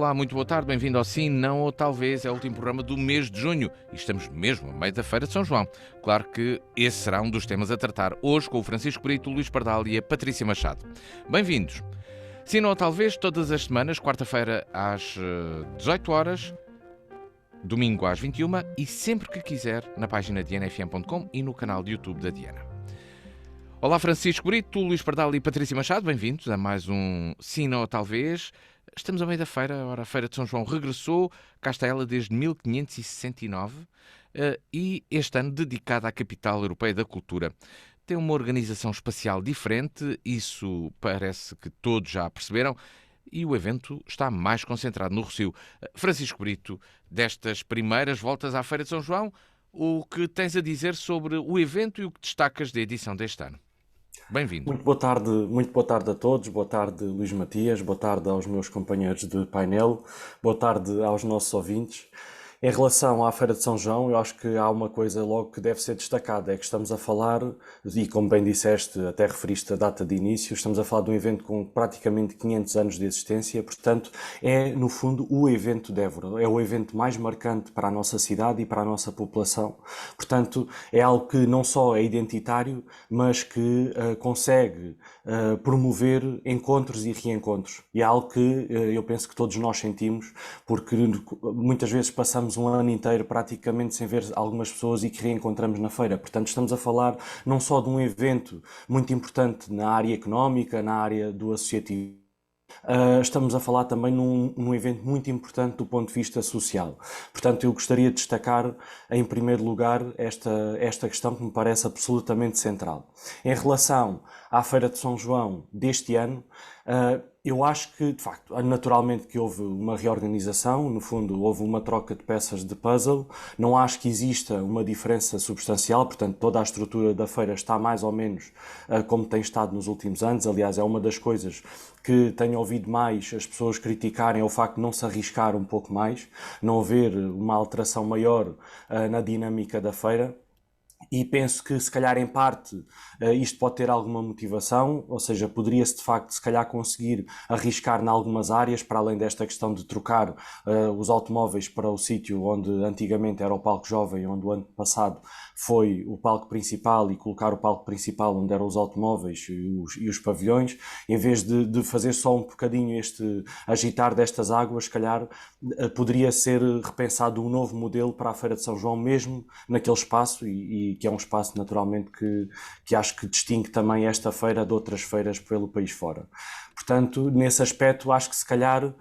Olá, muito boa tarde, bem-vindo ao Sim, Não ou Talvez, é o último programa do mês de junho e estamos mesmo a meio da Feira de São João. Claro que esse será um dos temas a tratar hoje com o Francisco Brito, o Luís Pardal e a Patrícia Machado. Bem-vindos. Sim, Não ou Talvez, todas as semanas, quarta-feira às 18 horas, domingo às 21 e sempre que quiser na página dianafm.com e no canal de YouTube da Diana. Olá Francisco Brito, Luís Pardal e Patrícia Machado, bem-vindos a mais um Sim, Não ou Talvez. Estamos a meio da feira, ora a Feira de São João regressou, cá está ela desde 1569 e este ano dedicada à capital europeia da cultura. Tem uma organização espacial diferente, isso parece que todos já perceberam, e o evento está mais concentrado no Rossio. Francisco Brito, destas primeiras voltas à Feira de São João, o que tens a dizer sobre o evento e o que destacas da edição deste ano? Bem-vindo. Muito boa tarde a todos, boa tarde Luís Matias, boa tarde aos meus companheiros de painel, boa tarde aos nossos ouvintes. Em relação à Feira de São João, eu acho que há uma coisa logo que deve ser destacada, é que estamos a falar, e como bem disseste, até referiste a data de início, estamos a falar de um evento com praticamente 500 anos de existência, portanto é no fundo o evento de Évora, é o evento mais marcante para a nossa cidade e para a nossa população, portanto é algo que não só é identitário, mas que consegue promover encontros e reencontros, e é algo que eu penso que todos nós sentimos, porque muitas vezes passamos um ano inteiro praticamente sem ver algumas pessoas e que reencontramos na feira. Portanto, estamos a falar não só de um evento muito importante na área económica, na área do associativo, estamos a falar também num evento muito importante do ponto de vista social. Portanto, eu gostaria de destacar, em primeiro lugar, esta questão que me parece absolutamente central. Em relação à Feira de São João deste ano, eu acho que, de facto, naturalmente que houve uma reorganização, no fundo houve uma troca de peças de puzzle, não acho que exista uma diferença substancial, portanto toda a estrutura da feira está mais ou menos como tem estado nos últimos anos, aliás é uma das coisas que tenho ouvido mais as pessoas criticarem, é o facto de não se arriscar um pouco mais, não haver uma alteração maior na dinâmica da feira. E penso que, se calhar, em parte, isto pode ter alguma motivação, ou seja, poderia-se, de facto, se calhar conseguir arriscar em algumas áreas, para além desta questão de trocar os automóveis para o sítio onde antigamente era o palco jovem, onde o ano passado foi o palco principal, e colocar o palco principal onde eram os automóveis e os pavilhões, em vez de fazer só um bocadinho este agitar destas águas, se calhar poderia ser repensado um novo modelo para a Feira de São João, mesmo naquele espaço, e que é um espaço naturalmente que acho que distingue também esta feira de outras feiras pelo país fora. Portanto, nesse aspecto, acho que se calhar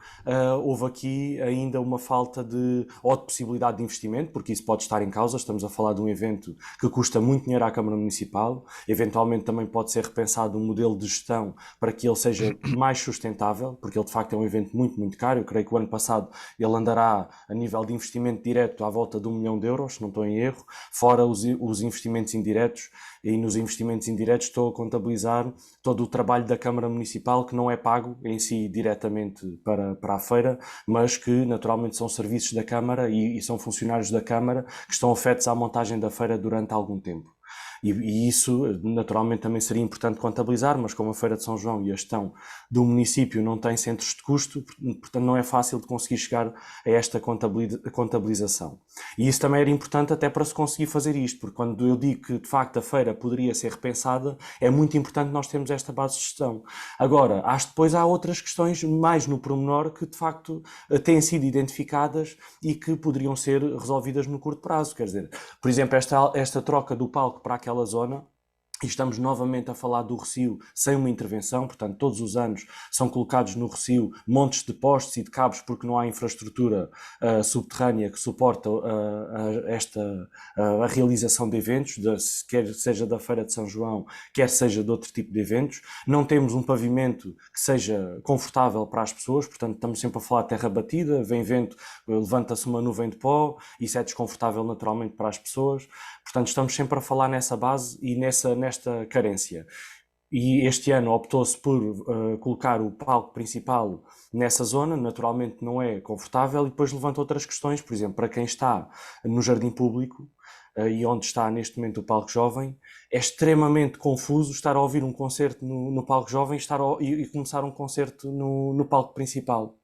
houve aqui ainda uma falta ou de possibilidade de investimento, porque isso pode estar em causa. Estamos a falar de um evento que custa muito dinheiro à Câmara Municipal, eventualmente também pode ser repensado um modelo de gestão para que ele seja mais sustentável, porque ele de facto é um evento muito, muito caro. Eu creio que o ano passado ele andará a nível de investimento direto à volta de 1 milhão de euros, se não estou em erro, fora os investimentos indiretos, e nos investimentos indiretos estou a contabilizar todo o trabalho da Câmara Municipal, que não é pago em si diretamente para a feira, mas que naturalmente são serviços da Câmara e são funcionários da Câmara que estão afetos à montagem da feira durante algum tempo. E isso naturalmente também seria importante contabilizar, mas como a Feira de São João e a gestão do município não tem centros de custo, portanto não é fácil de conseguir chegar a esta contabilização. E isso também era importante até para se conseguir fazer isto, porque quando eu digo que de facto a feira poderia ser repensada, é muito importante nós termos esta base de gestão. Agora, depois há outras questões mais no pormenor que de facto têm sido identificadas e que poderiam ser resolvidas no curto prazo. Quer dizer, por exemplo, esta troca do palco para aquela zona, e estamos novamente a falar do Rossio sem uma intervenção, portanto todos os anos são colocados no Rossio montes de postes e de cabos porque não há infraestrutura subterrânea que suporta a realização de eventos, quer seja da Feira de São João, quer seja de outro tipo de eventos. Não temos um pavimento que seja confortável para as pessoas, portanto estamos sempre a falar de terra batida, vem vento, levanta-se uma nuvem de pó, isso é desconfortável naturalmente para as pessoas. Portanto, estamos sempre a falar nessa base e nesta carência. E este ano optou-se por colocar o palco principal nessa zona, naturalmente não é confortável, e depois levanta outras questões, por exemplo, para quem está no jardim público e onde está neste momento o palco jovem, é extremamente confuso estar a ouvir um concerto no palco jovem e começar um concerto no palco principal.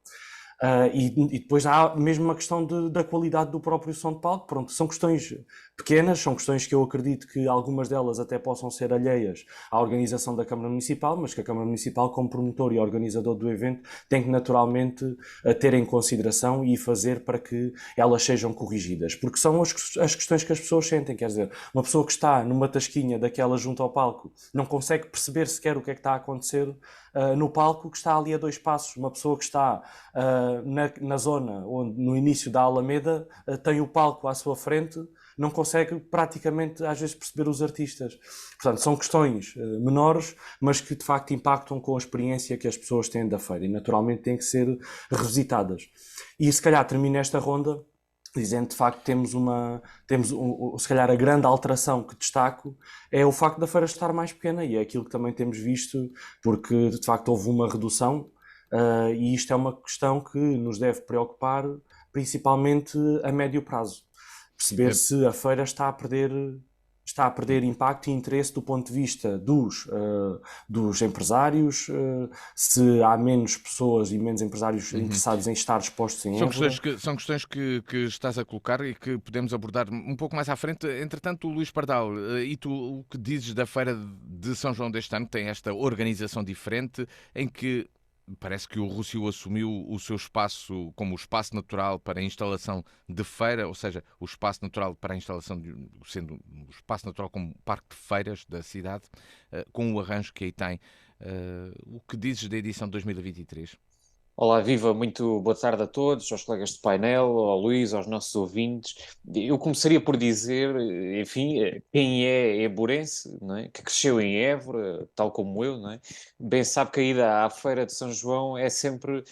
E depois há mesmo uma questão da qualidade do próprio som de palco. Pronto, são questões pequenas, são questões que eu acredito que algumas delas até possam ser alheias à organização da Câmara Municipal, mas que a Câmara Municipal, como promotor e organizador do evento, tem que naturalmente ter em consideração e fazer para que elas sejam corrigidas. Porque são as questões que as pessoas sentem. Quer dizer, uma pessoa que está numa tasquinha daquela junto ao palco não consegue perceber sequer o que é que está a acontecer no palco, que está ali a 2 passos. Uma pessoa que está na zona onde no início da Alameda tem o palco à sua frente, não consegue praticamente às vezes perceber os artistas. Portanto, são questões menores, mas que de facto impactam com a experiência que as pessoas têm da feira e naturalmente têm que ser revisitadas. E se calhar termino esta ronda dizendo de facto se calhar a grande alteração que destaco é o facto da feira estar mais pequena e é aquilo que também temos visto, porque de facto houve uma redução e isto é uma questão que nos deve preocupar principalmente a médio prazo. Perceber se a feira está a perder impacto e interesse do ponto de vista dos empresários, se há menos pessoas e menos empresários interessados em estar expostos em Évora. São questões que estás a colocar e que podemos abordar um pouco mais à frente. Entretanto, Luís Pardal, e tu o que dizes da Feira de São João deste ano, tem esta organização diferente em que parece que o Rossio assumiu o seu espaço como o espaço natural para a instalação de feira, ou seja, o espaço natural para a instalação, sendo o espaço natural como parque de feiras da cidade, com o arranjo que aí tem. O que dizes da edição de 2023? Olá, viva, muito boa tarde a todos, aos colegas de painel, ao Luís, aos nossos ouvintes. Eu começaria por dizer, enfim, quem é eburense, não é? Que cresceu em Évora, tal como eu, não é? Bem sabe que a ida à Feira de São João é sempre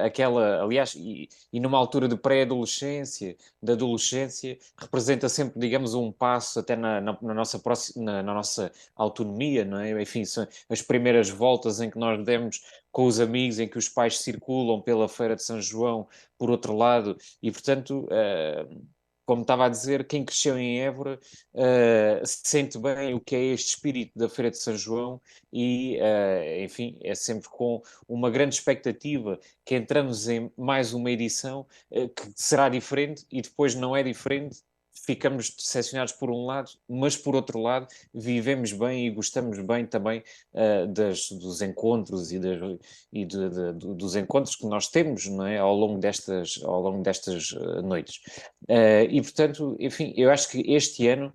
aquela, aliás, e numa altura de pré-adolescência, de adolescência, representa sempre, digamos, um passo até na nossa, na nossa autonomia, não é? Enfim, são as primeiras voltas em que nós demos com os amigos, em que os pais circulam pela Feira de São João, por outro lado, e portanto, como estava a dizer, quem cresceu em Évora sente bem o que é este espírito da Feira de São João e, enfim, é sempre com uma grande expectativa que entramos em mais uma edição que será diferente e depois não é diferente. Ficamos decepcionados por um lado, mas por outro lado vivemos bem e gostamos bem também dos encontros dos encontros que nós temos, não é, ao longo destas noites. E portanto, enfim, eu acho que este ano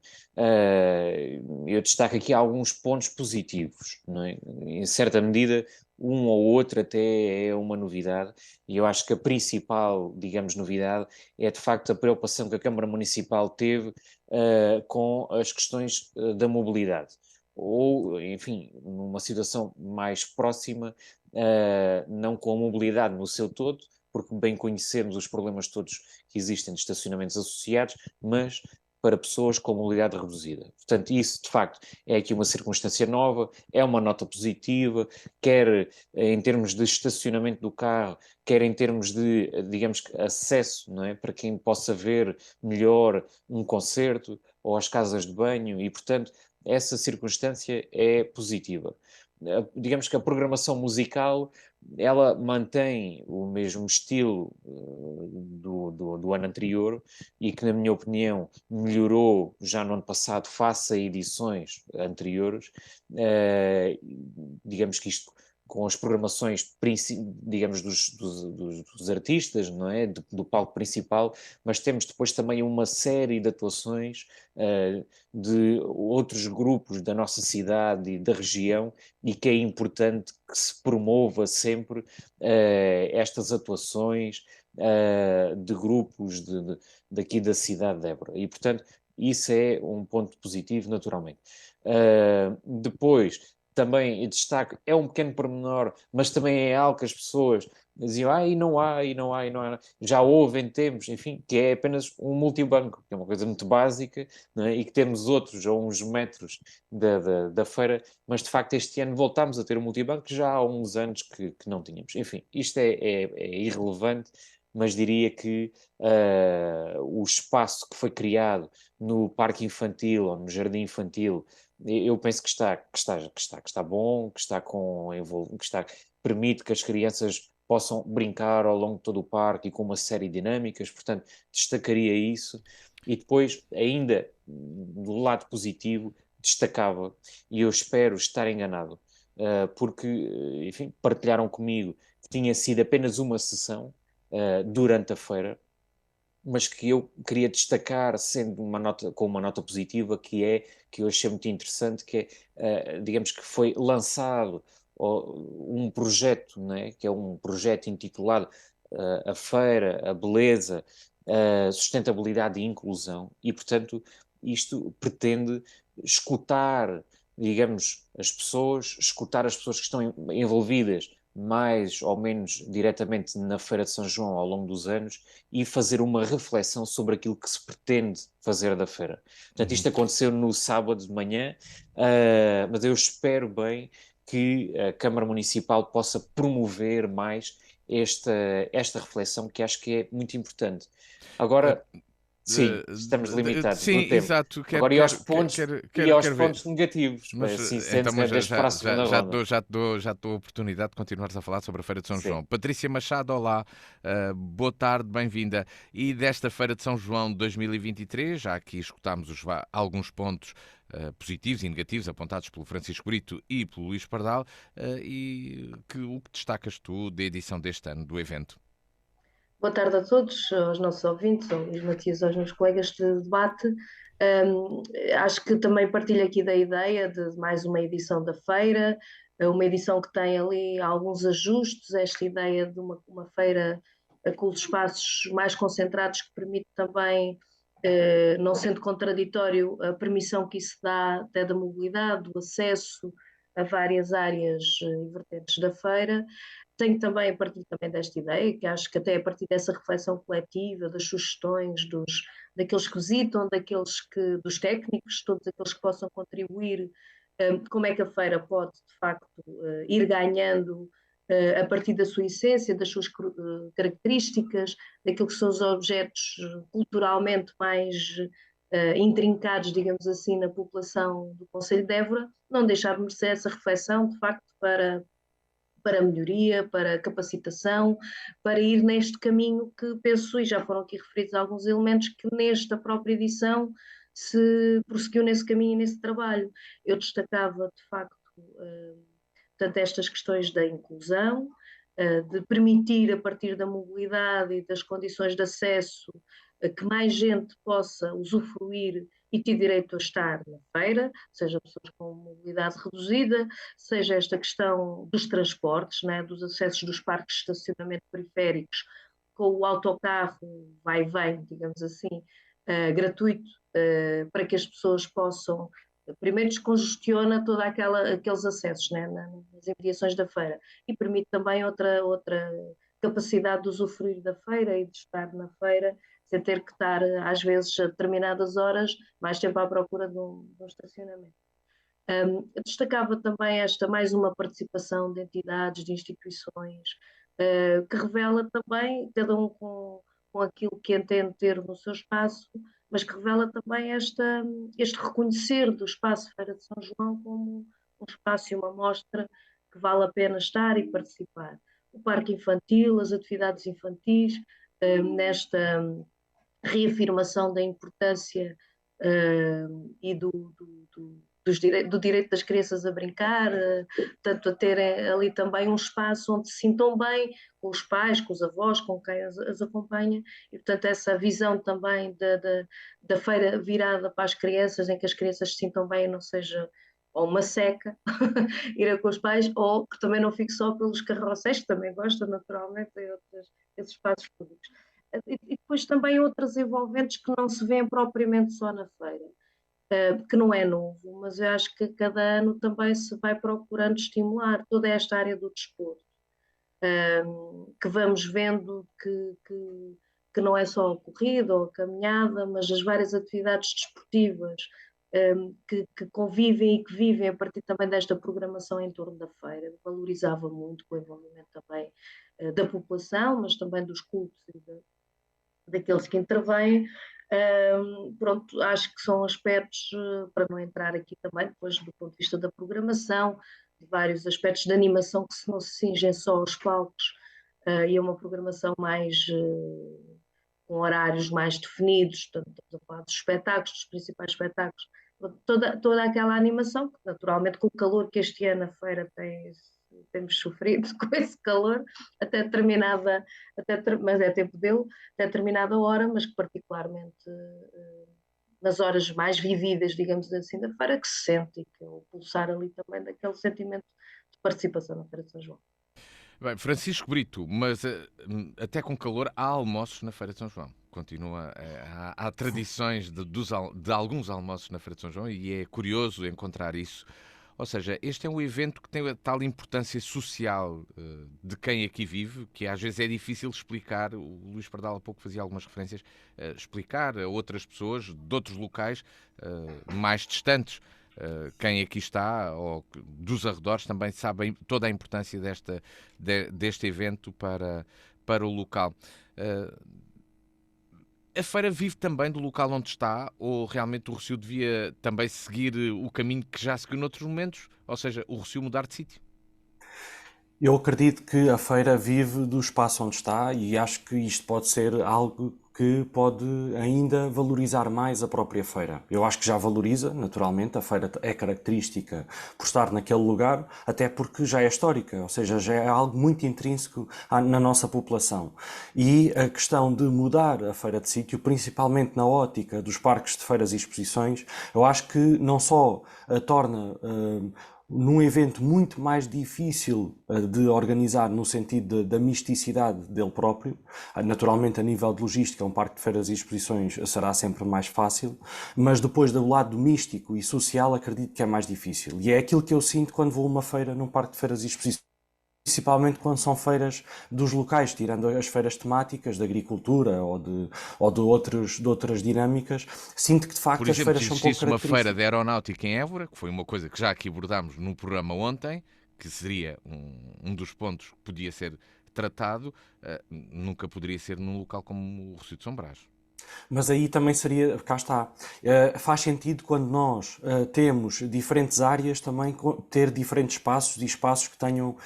eu destaco aqui alguns pontos positivos, não é? Em certa medida, um ou outro até é uma novidade, e eu acho que a principal, digamos, novidade é de facto a preocupação que a Câmara Municipal teve com as questões da mobilidade. Ou, enfim, numa situação mais próxima, não com a mobilidade no seu todo, porque bem conhecemos os problemas todos que existem de estacionamentos associados, mas para pessoas com mobilidade reduzida. Portanto, isso, de facto, é aqui uma circunstância nova, é uma nota positiva, quer em termos de estacionamento do carro, quer em termos de, digamos, acesso, não é? Para quem possa ver melhor um concerto ou as casas de banho e, portanto, essa circunstância é positiva. Digamos que a programação musical ela mantém o mesmo estilo do ano anterior e que, na minha opinião, melhorou já no ano passado face a edições anteriores. Digamos que isto com as programações, digamos, dos artistas, não é? Do palco principal, mas temos depois também uma série de atuações de outros grupos da nossa cidade e da região e que é importante que se promova sempre estas atuações de grupos daqui da cidade de Évora. E, portanto, isso é um ponto positivo, naturalmente. Depois, também destaco, é um pequeno pormenor, mas também é algo que as pessoas diziam, e não há, e não há, e não há. Já houve em tempos, enfim, que é apenas um multibanco, que é uma coisa muito básica, não é? E que temos outros a uns metros da feira, mas de facto este ano voltámos a ter um multibanco, já há uns anos que não tínhamos. Enfim, isto é irrelevante, mas diria que o espaço que foi criado no parque infantil ou no jardim infantil eu penso que está bom, que está permite que as crianças possam brincar ao longo de todo o parque e com uma série de dinâmicas, portanto, destacaria isso. E depois, ainda do lado positivo, destacava, e eu espero estar enganado, porque, enfim, partilharam comigo que tinha sido apenas uma sessão durante a feira, mas que eu queria destacar sendo com uma nota positiva, que eu achei muito interessante, que é, digamos que foi lançado um projeto, né, que é um projeto intitulado A Feira, a Beleza, a Sustentabilidade e Inclusão, e portanto isto pretende escutar, digamos, escutar as pessoas que estão envolvidas mais ou menos diretamente na Feira de São João ao longo dos anos e fazer uma reflexão sobre aquilo que se pretende fazer da feira. Portanto, Uhum. isto aconteceu no sábado de manhã, mas eu espero bem que a Câmara Municipal possa promover mais esta reflexão, que acho que é muito importante. Uh, Agora, sim, estamos limitados no Sim, tempo. exato. Agora, e aos Quero ver. pontos negativos, Mas assim então, sendo, mas deixo para a segunda ronda. já te dou a oportunidade de continuares a falar sobre a Feira de São Sim. João. Patrícia Machado, olá, boa tarde, bem-vinda. E desta Feira de São João de 2023, já aqui escutámos alguns pontos positivos e negativos apontados pelo Francisco Brito e pelo Luís Pardal, o que destacas tu da edição deste ano do evento? Boa tarde a todos, aos nossos ouvintes, ao Luís Matias, aos meus colegas de debate. Acho que também partilho aqui da ideia de mais uma edição da feira, uma edição que tem ali alguns ajustes, esta ideia de uma feira com os espaços mais concentrados, que permite também, não sendo contraditório, a permissão que isso dá até da mobilidade, do acesso a várias áreas e vertentes da feira. Tenho também, a partir também desta ideia, que acho que até a partir dessa reflexão coletiva, das sugestões daqueles que visitam, dos técnicos, todos aqueles que possam contribuir, como é que a feira pode, de facto, ir ganhando a partir da sua essência, das suas características, daquilo que são os objetos culturalmente mais intrincados, digamos assim, na população do Conselho de Évora, não deixar de merecer essa reflexão, de facto, para melhoria, para capacitação, para ir neste caminho que penso, e já foram aqui referidos alguns elementos, que nesta própria edição se prosseguiu nesse caminho e nesse trabalho. Eu destacava, de facto, portanto, estas questões da inclusão, de permitir, a partir da mobilidade e das condições de acesso, que mais gente possa usufruir e ter direito a estar na feira, seja pessoas com mobilidade reduzida, seja esta questão dos transportes, né, dos acessos dos parques de estacionamento periféricos, com o autocarro vai e vem, digamos assim, gratuito, para que as pessoas possam primeiro descongestiona todos aqueles acessos, né, nas imediações da feira, e permite também outra capacidade de usufruir da feira e de estar na feira sem ter que estar, às vezes, a determinadas horas, mais tempo à procura de um estacionamento. Destacava também mais uma participação de entidades, de instituições, que revela também, cada um com aquilo que entende ter no seu espaço, mas que revela também este reconhecer do espaço Feira de São João como um espaço e uma mostra que vale a pena estar e participar. O parque infantil, as atividades infantis, nesta reafirmação da importância e do direito das crianças a brincar, portanto, a terem ali também um espaço onde se sintam bem com os pais, com os avós, com quem as acompanha, e portanto essa visão também da feira virada para as crianças, em que as crianças se sintam bem e não seja ou uma seca ir com os pais, ou que também não fique só pelos carrosséis, que também gostam naturalmente de esses espaços públicos. E depois também outras envolventes que não se vêem propriamente só na feira, que não é novo, mas eu acho que cada ano também se vai procurando estimular toda esta área do desporto, que vamos vendo que não é só a corrida ou a caminhada, mas as várias atividades desportivas que convivem e que vivem a partir também desta programação em torno da feira. Valorizava muito o envolvimento também da população, mas também dos clubes e daqueles que intervêm. Pronto, acho que são aspectos, para não entrar aqui também, depois do ponto de vista da programação, de vários aspectos de animação que se não se cingem só aos palcos, e a uma programação mais com horários mais definidos, portanto, estamos a falar dos espetáculos, dos principais espetáculos, toda aquela animação, que naturalmente com o calor que este ano a feira temos sofrido com esse calor, mas é tempo dele, até determinada hora, mas que particularmente nas horas mais vividas, digamos assim, da feira, que se sente e que é o pulsar ali também daquele sentimento de participação na Feira de São João. Bem, Francisco Brito, mas até com calor há almoços na Feira de São João. Continua, há tradições de alguns almoços na Feira de São João e é curioso encontrar isso. Ou seja, este é um evento que tem a tal importância social de quem aqui vive, que às vezes é difícil explicar. O Luís Pardal há pouco fazia algumas referências, explicar a outras pessoas de outros locais mais distantes. Quem aqui está, ou dos arredores, também sabem toda a importância deste evento para o local. A feira vive também do local onde está, ou realmente o Rossio devia também seguir o caminho que já seguiu noutros momentos, ou seja, o Rossio mudar de sítio? Eu acredito que a feira vive do espaço onde está e acho que isto pode ser algo que pode ainda valorizar mais a própria feira. Eu acho que já valoriza, naturalmente, a feira é característica por estar naquele lugar, até porque já é histórica, ou seja, já é algo muito intrínseco na nossa população. E a questão de mudar a feira de sítio, principalmente na ótica dos parques de feiras e exposições, eu acho que não só a torna num evento muito mais difícil de organizar no sentido da misticidade dele próprio. Naturalmente, a nível de logística, um parque de feiras e exposições será sempre mais fácil, mas depois do lado místico e social, acredito que é mais difícil. E é aquilo que eu sinto quando vou a uma feira num parque de feiras e exposições. Principalmente quando são feiras dos locais, tirando as feiras temáticas de agricultura ou de outras dinâmicas, sinto que de facto Por exemplo, as feiras se são pouco existisse uma feira características. de aeronáutica em Évora, que foi uma coisa que já aqui abordámos num programa ontem, que seria um dos pontos que podia ser tratado, nunca poderia ser num local como o Rossio de São Brás. Mas aí também seria, cá está, faz sentido quando nós temos diferentes áreas também ter diferentes espaços e espaços que tenham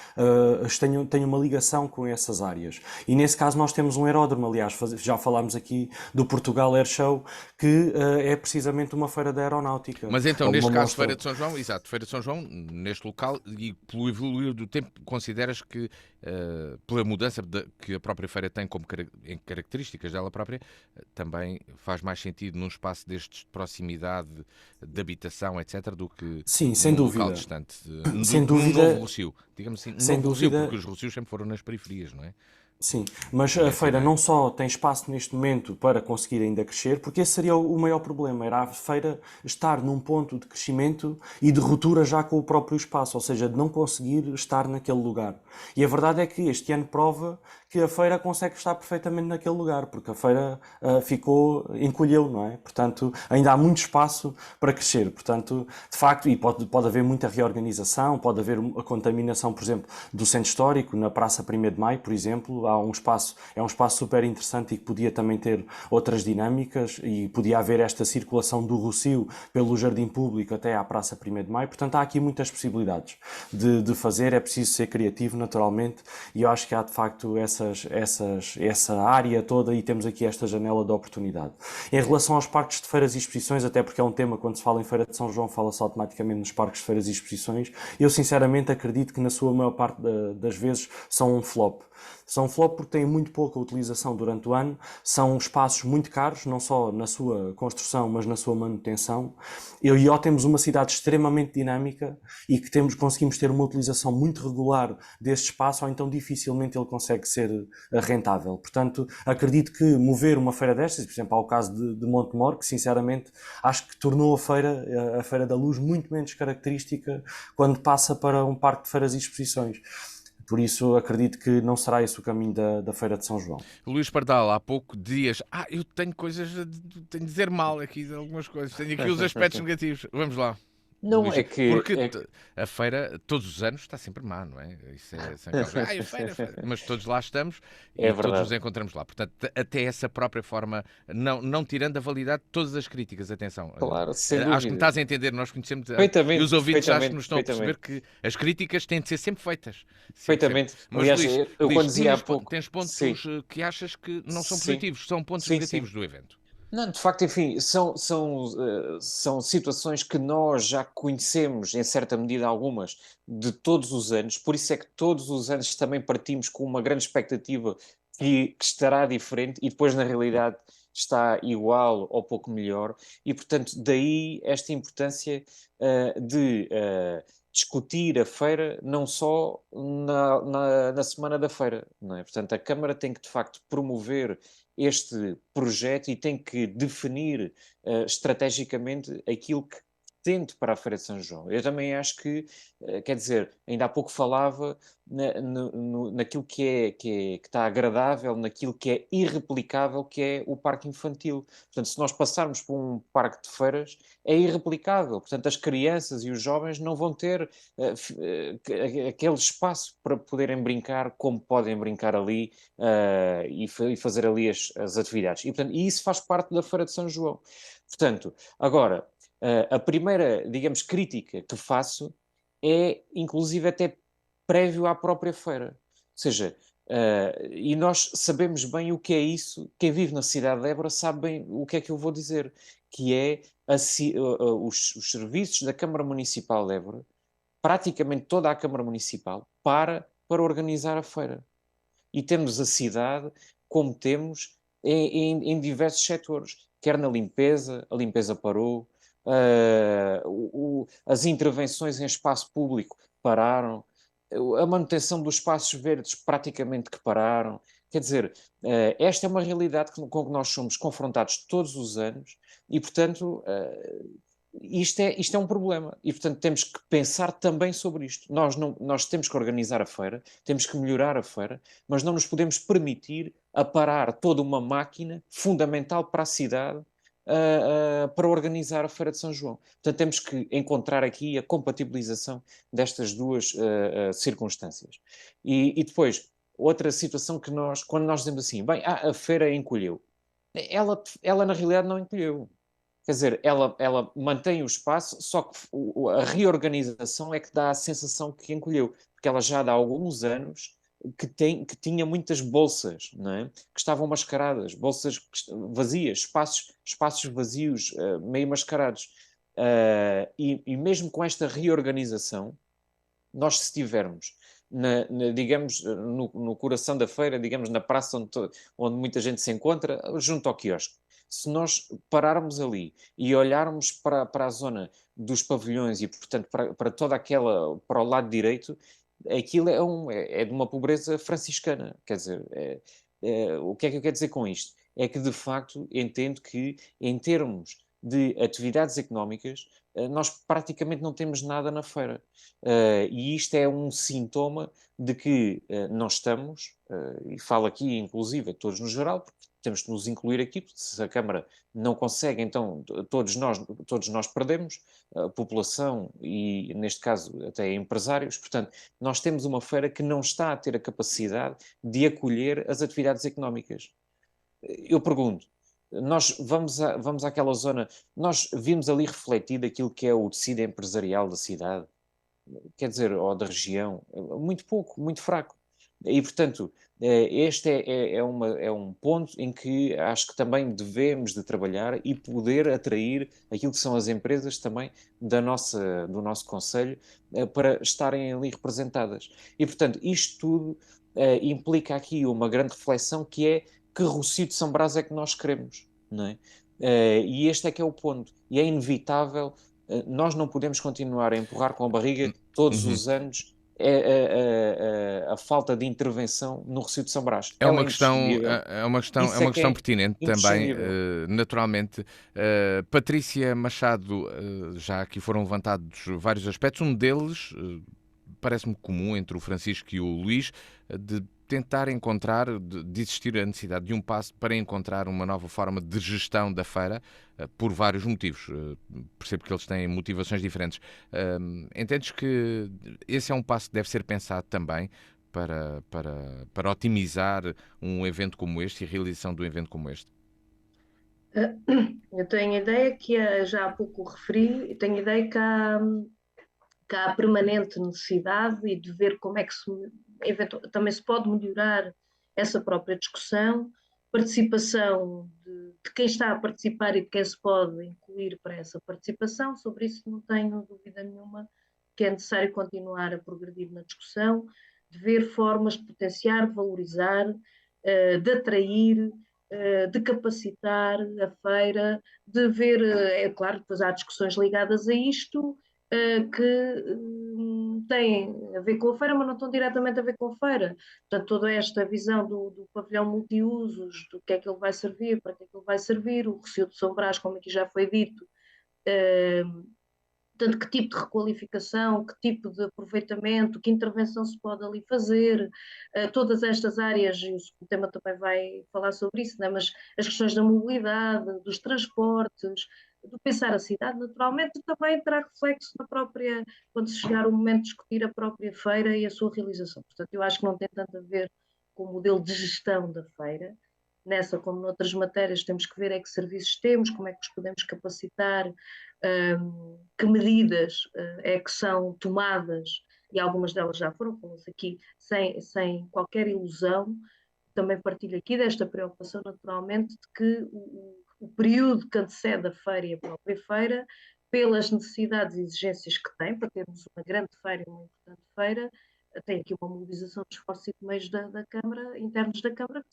uma ligação com essas áreas. E nesse caso nós temos um aeródromo, aliás, já falámos aqui do Portugal Air Show, que é precisamente uma feira de aeronáutica. Mas então, Ou uma neste caso, mostra. Feira de São João, exato, Feira de São João, neste local, e pelo evoluir do tempo, consideras que, pela mudança que a própria feira tem como em características dela própria, também faz mais sentido num espaço destes de proximidade, de habitação, etc., do que Sim, sem num local dúvida. distante, Sem num novo dúvida, Rossio. Digamos assim, um sem novo Rossio, dúvida. porque os Rossios sempre foram nas periferias, não é? Sim, mas É a essa a feira ideia. não só tem espaço neste momento para conseguir ainda crescer, porque esse seria o maior problema, era a feira estar num ponto de crescimento e de ruptura já com o próprio espaço, ou seja, de não conseguir estar naquele lugar. E a verdade é que este ano prova que a feira consegue estar perfeitamente naquele lugar, porque a feira encolheu, não é? Portanto, ainda há muito espaço para crescer. Portanto, de facto, e pode haver muita reorganização, pode haver a contaminação, por exemplo, do centro histórico, na Praça 1º de Maio, por exemplo, é um espaço super interessante e que podia também ter outras dinâmicas e podia haver esta circulação do Rossio pelo Jardim Público até à Praça 1º de Maio. Portanto, há aqui muitas possibilidades de fazer, é preciso ser criativo, naturalmente, e eu acho que há, de facto, essa área toda e temos aqui esta janela de oportunidade. Em relação aos parques de feiras e exposições, até porque é um tema, quando se fala em Feira de São João, fala-se automaticamente nos parques de feiras e exposições, eu sinceramente acredito que na sua maior parte das vezes são um flop. São flop porque têm muito pouca utilização durante o ano, são espaços muito caros, não só na sua construção, mas na sua manutenção. E ao temos uma cidade extremamente dinâmica e que conseguimos ter uma utilização muito regular desse espaço, ou então dificilmente ele consegue ser rentável. Portanto, acredito que mover uma feira destas, por exemplo, ao caso de Montemor, que sinceramente acho que tornou a Feira da Luz muito menos característica quando passa para um parque de feiras e exposições. Por isso, acredito que não será esse o caminho da Feira de São João. Luís Pardal, há pouco dias, eu tenho coisas, tenho de dizer mal aqui de algumas coisas, tenho aqui os aspectos negativos. Vamos lá. Não, Luís? é que... Porque a feira, todos os anos, está sempre má, não é? Isso é sempre algo, a feira, a feira. Mas todos lá estamos É e todos nos verdade. encontramos lá. Portanto, até essa própria forma, não tirando a validade de todas as críticas, atenção. Claro, sem Acho que me dúvida. estás a entender, nós conhecemos, e Perfeitamente, os ouvintes acho que perfeitamente, nos estão a perceber perfeitamente. que as críticas têm de ser sempre feitas. Sempre, sempre. Perfeitamente. Mas Aliás, Luís, eu quando dizia há tinhas, pouco... tens Sim, pontos que achas que não são sim, positivos, são pontos sim, sim. negativos do evento. Não, de facto, enfim, são situações que nós já conhecemos, em certa medida, algumas, de todos os anos, por isso é que todos os anos também partimos com uma grande expectativa que estará diferente e depois, na realidade, está igual ou pouco melhor, e portanto, daí esta importância de discutir a feira não só na semana da feira, não é? Portanto, a Câmara tem que, de facto, promover este projeto e tem que definir estrategicamente aquilo que pretende para a Feira de São João. Eu também acho que, quer dizer, ainda há pouco falava naquilo que está agradável, naquilo que é irreplicável, que é o parque infantil. Portanto, se nós passarmos por um parque de feiras, é irreplicável. Portanto, as crianças e os jovens não vão ter aquele espaço para poderem brincar como podem brincar ali e fazer ali as atividades. E, portanto, isso faz parte da Feira de São João. Portanto, agora, a primeira, digamos, crítica que faço é, inclusive, até prévio à própria feira. Ou seja, e nós sabemos bem o que é isso, quem vive na cidade de Évora sabe bem o que é que eu vou dizer, que é os serviços da Câmara Municipal de Évora, praticamente toda a Câmara Municipal, para organizar a feira. E temos a cidade como temos em diversos setores, quer na limpeza, a limpeza parou, as intervenções em espaço público pararam, a manutenção dos espaços verdes praticamente que pararam. Quer dizer, esta é uma realidade com que nós somos confrontados todos os anos e, portanto, isto é um problema e, portanto, temos que pensar também sobre isto. Nós temos que organizar a feira, temos que melhorar a feira, mas não nos podemos permitir a parar toda uma máquina fundamental para a cidade para organizar a Feira de São João. Portanto, temos que encontrar aqui a compatibilização destas duas circunstâncias. E depois, outra situação que quando nós dizemos assim, bem, a feira encolheu, ela na realidade não encolheu. Quer dizer, ela mantém o espaço, só que a reorganização é que dá a sensação que encolheu, porque ela já há alguns anos que tinha muitas bolsas, não é? Que estavam mascaradas, bolsas vazias, espaços vazios, meio mascarados. E mesmo com esta reorganização, nós se estivermos, digamos, no coração da feira, digamos, na praça onde muita gente se encontra, junto ao quiosque, se nós pararmos ali e olharmos para a zona dos pavilhões e, portanto, para toda aquela, para o lado direito, aquilo é de uma pobreza franciscana. Quer dizer, o que é que eu quero dizer com isto? É que, de facto, entendo que, em termos de atividades económicas, nós praticamente não temos nada na feira. E isto é um sintoma de que nós estamos, e falo aqui inclusive a todos no geral, porque temos que nos incluir aqui, porque se a Câmara não consegue, então todos nós perdemos, a população e, neste caso, até empresários. Portanto, nós temos uma feira que não está a ter a capacidade de acolher as atividades económicas. Eu pergunto, nós vamos àquela zona, nós vimos ali refletido aquilo que é o tecido empresarial da cidade, quer dizer, ou da região, muito pouco, muito fraco. E, portanto, este é um ponto em que acho que também devemos de trabalhar e poder atrair aquilo que são as empresas também do nosso concelho para estarem ali representadas. E, portanto, isto tudo implica aqui uma grande reflexão que é que Rossio de São Brás é que nós queremos, não é? E este é que é o ponto. E é inevitável, nós não podemos continuar a empurrar com a barriga todos Uhum. os anos a falta de intervenção no Recio de São Brás. É Ela uma é questão, imprescindível. é Isso é uma que questão é pertinente também, imprescindível. naturalmente. Patrícia Machado, já aqui foram levantados vários aspectos, um deles, parece-me comum entre o Francisco e o Luís, de tentar encontrar, de existir a necessidade de um passo para encontrar uma nova forma de gestão da feira, por vários motivos. Percebo que eles têm motivações diferentes. Entendes que esse é um passo que deve ser pensado também para otimizar um evento como este e a realização de um evento como este? Eu tenho a ideia que, já há pouco referi, tenho a ideia que há permanente necessidade e de ver como é que também se pode melhorar essa própria discussão, participação de quem está a participar e de quem se pode incluir para essa participação. Sobre isso não tenho dúvida nenhuma que é necessário continuar a progredir na discussão, de ver formas de potenciar, de valorizar, de atrair, de capacitar a feira, de ver, é claro, depois há discussões ligadas a isto, que têm a ver com a feira, mas não estão diretamente a ver com a feira. Portanto, toda esta visão do pavilhão multiusos, do que é que ele vai servir, para que é que ele vai servir, o Recio de São Brás, como aqui já foi dito, portanto, que tipo de requalificação, que tipo de aproveitamento, que intervenção se pode ali fazer, todas estas áreas, e o tema também vai falar sobre isso, né? Mas as questões da mobilidade, dos transportes, do pensar a cidade, naturalmente também terá reflexo na própria, quando se chegar o momento de discutir a própria feira e a sua realização. Portanto, eu acho que não tem tanto a ver com o modelo de gestão da feira. Nessa, como noutras matérias, temos que ver é que serviços temos, como é que os podemos capacitar, que medidas é que são tomadas, e algumas delas já foram, falou-se aqui, sem qualquer ilusão. Também partilho aqui desta preocupação, naturalmente, de que o período que antecede a feira e a própria feira, pelas necessidades e exigências que tem, para termos uma grande feira e uma importante feira, tem aqui uma mobilização de esforços e de meios da Câmara, internos da Câmara, que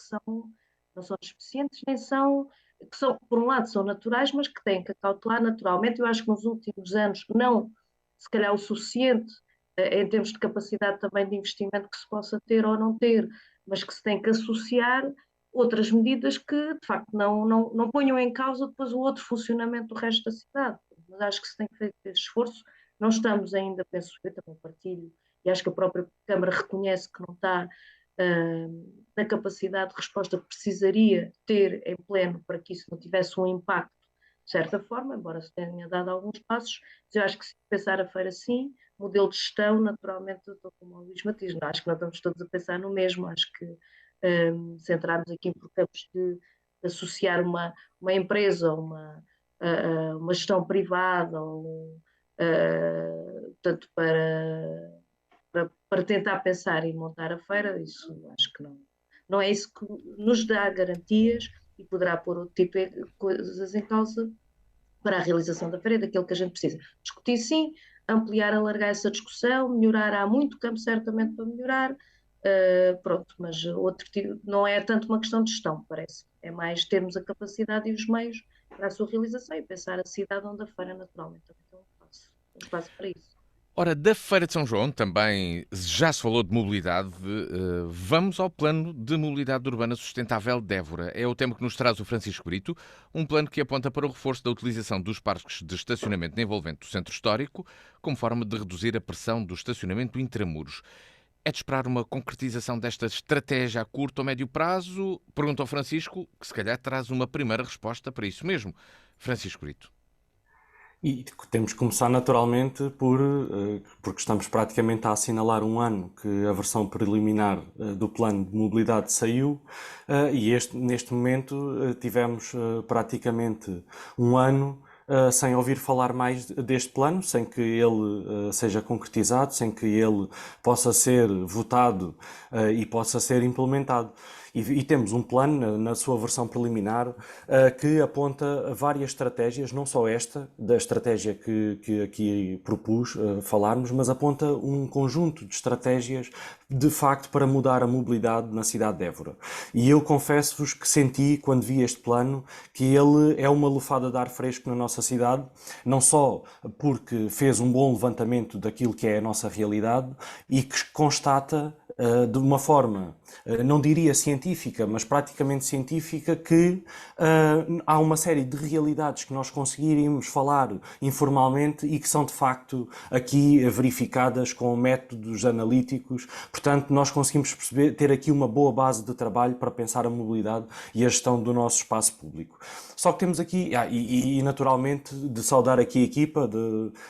não são suficientes, nem são, que são, por um lado, são naturais, mas que têm que acautelar naturalmente. Eu acho que nos últimos anos, não se calhar o suficiente, em termos de capacidade também de investimento que se possa ter ou não ter, mas que se tem que associar outras medidas que, de facto, não ponham em causa depois o outro funcionamento do resto da cidade. Mas acho que se tem que fazer esse esforço. Não estamos ainda, penso eu, também partilho, e acho que a própria Câmara reconhece que não está na capacidade de resposta que precisaria ter em pleno para que isso não tivesse um impacto de certa forma, embora se tenha dado alguns passos, mas eu acho que se pensar a feira sim, modelo de gestão, naturalmente, estou como o Luís Matias, acho que não estamos todos a pensar no mesmo, acho que se entrarmos aqui por campos de associar uma empresa, uma gestão privada, ou, tanto para tentar pensar e montar a feira, isso acho que não é isso que nos dá garantias e poderá pôr outro tipo de coisas em causa para a realização da feira, daquilo que a gente precisa. Discutir sim, ampliar, alargar essa discussão, melhorar, há muito campo certamente para melhorar, pronto, mas outro tipo, não é tanto uma questão de gestão, parece, é mais termos a capacidade e os meios para a sua realização e pensar a cidade onde a feira naturalmente também tem um espaço para isso. Ora, da Feira de São João também já se falou de mobilidade. Vamos ao Plano de Mobilidade Urbana Sustentável de Évora. É o tema que nos traz o Francisco Brito, um plano que aponta para o reforço da utilização dos parques de estacionamento envolvente do centro histórico, como forma de reduzir a pressão do estacionamento intramuros. É de esperar uma concretização desta estratégia a curto ou médio prazo? Pergunta ao Francisco, que se calhar traz uma primeira resposta para isso mesmo. Francisco Brito. E temos que começar naturalmente porque estamos praticamente a assinalar um ano que a versão preliminar do plano de mobilidade saiu, e neste momento tivemos praticamente um ano sem ouvir falar mais deste plano, sem que ele seja concretizado, sem que ele possa ser votado e possa ser implementado. E temos um plano, na sua versão preliminar, que aponta várias estratégias, não só esta, da estratégia que aqui propus falarmos, mas aponta um conjunto de estratégias, de facto, para mudar a mobilidade na cidade de Évora. E eu confesso-vos que senti, quando vi este plano, que ele é uma lufada de ar fresco na nossa cidade, não só porque fez um bom levantamento daquilo que é a nossa realidade e que constata de uma forma, não diria científica, mas praticamente científica, que há uma série de realidades que nós conseguiríamos falar informalmente e que são de facto aqui verificadas com métodos analíticos. Portanto, nós conseguimos perceber, ter aqui uma boa base de trabalho para pensar a mobilidade e a gestão do nosso espaço público. Só que temos aqui, e naturalmente, de saudar aqui a equipa,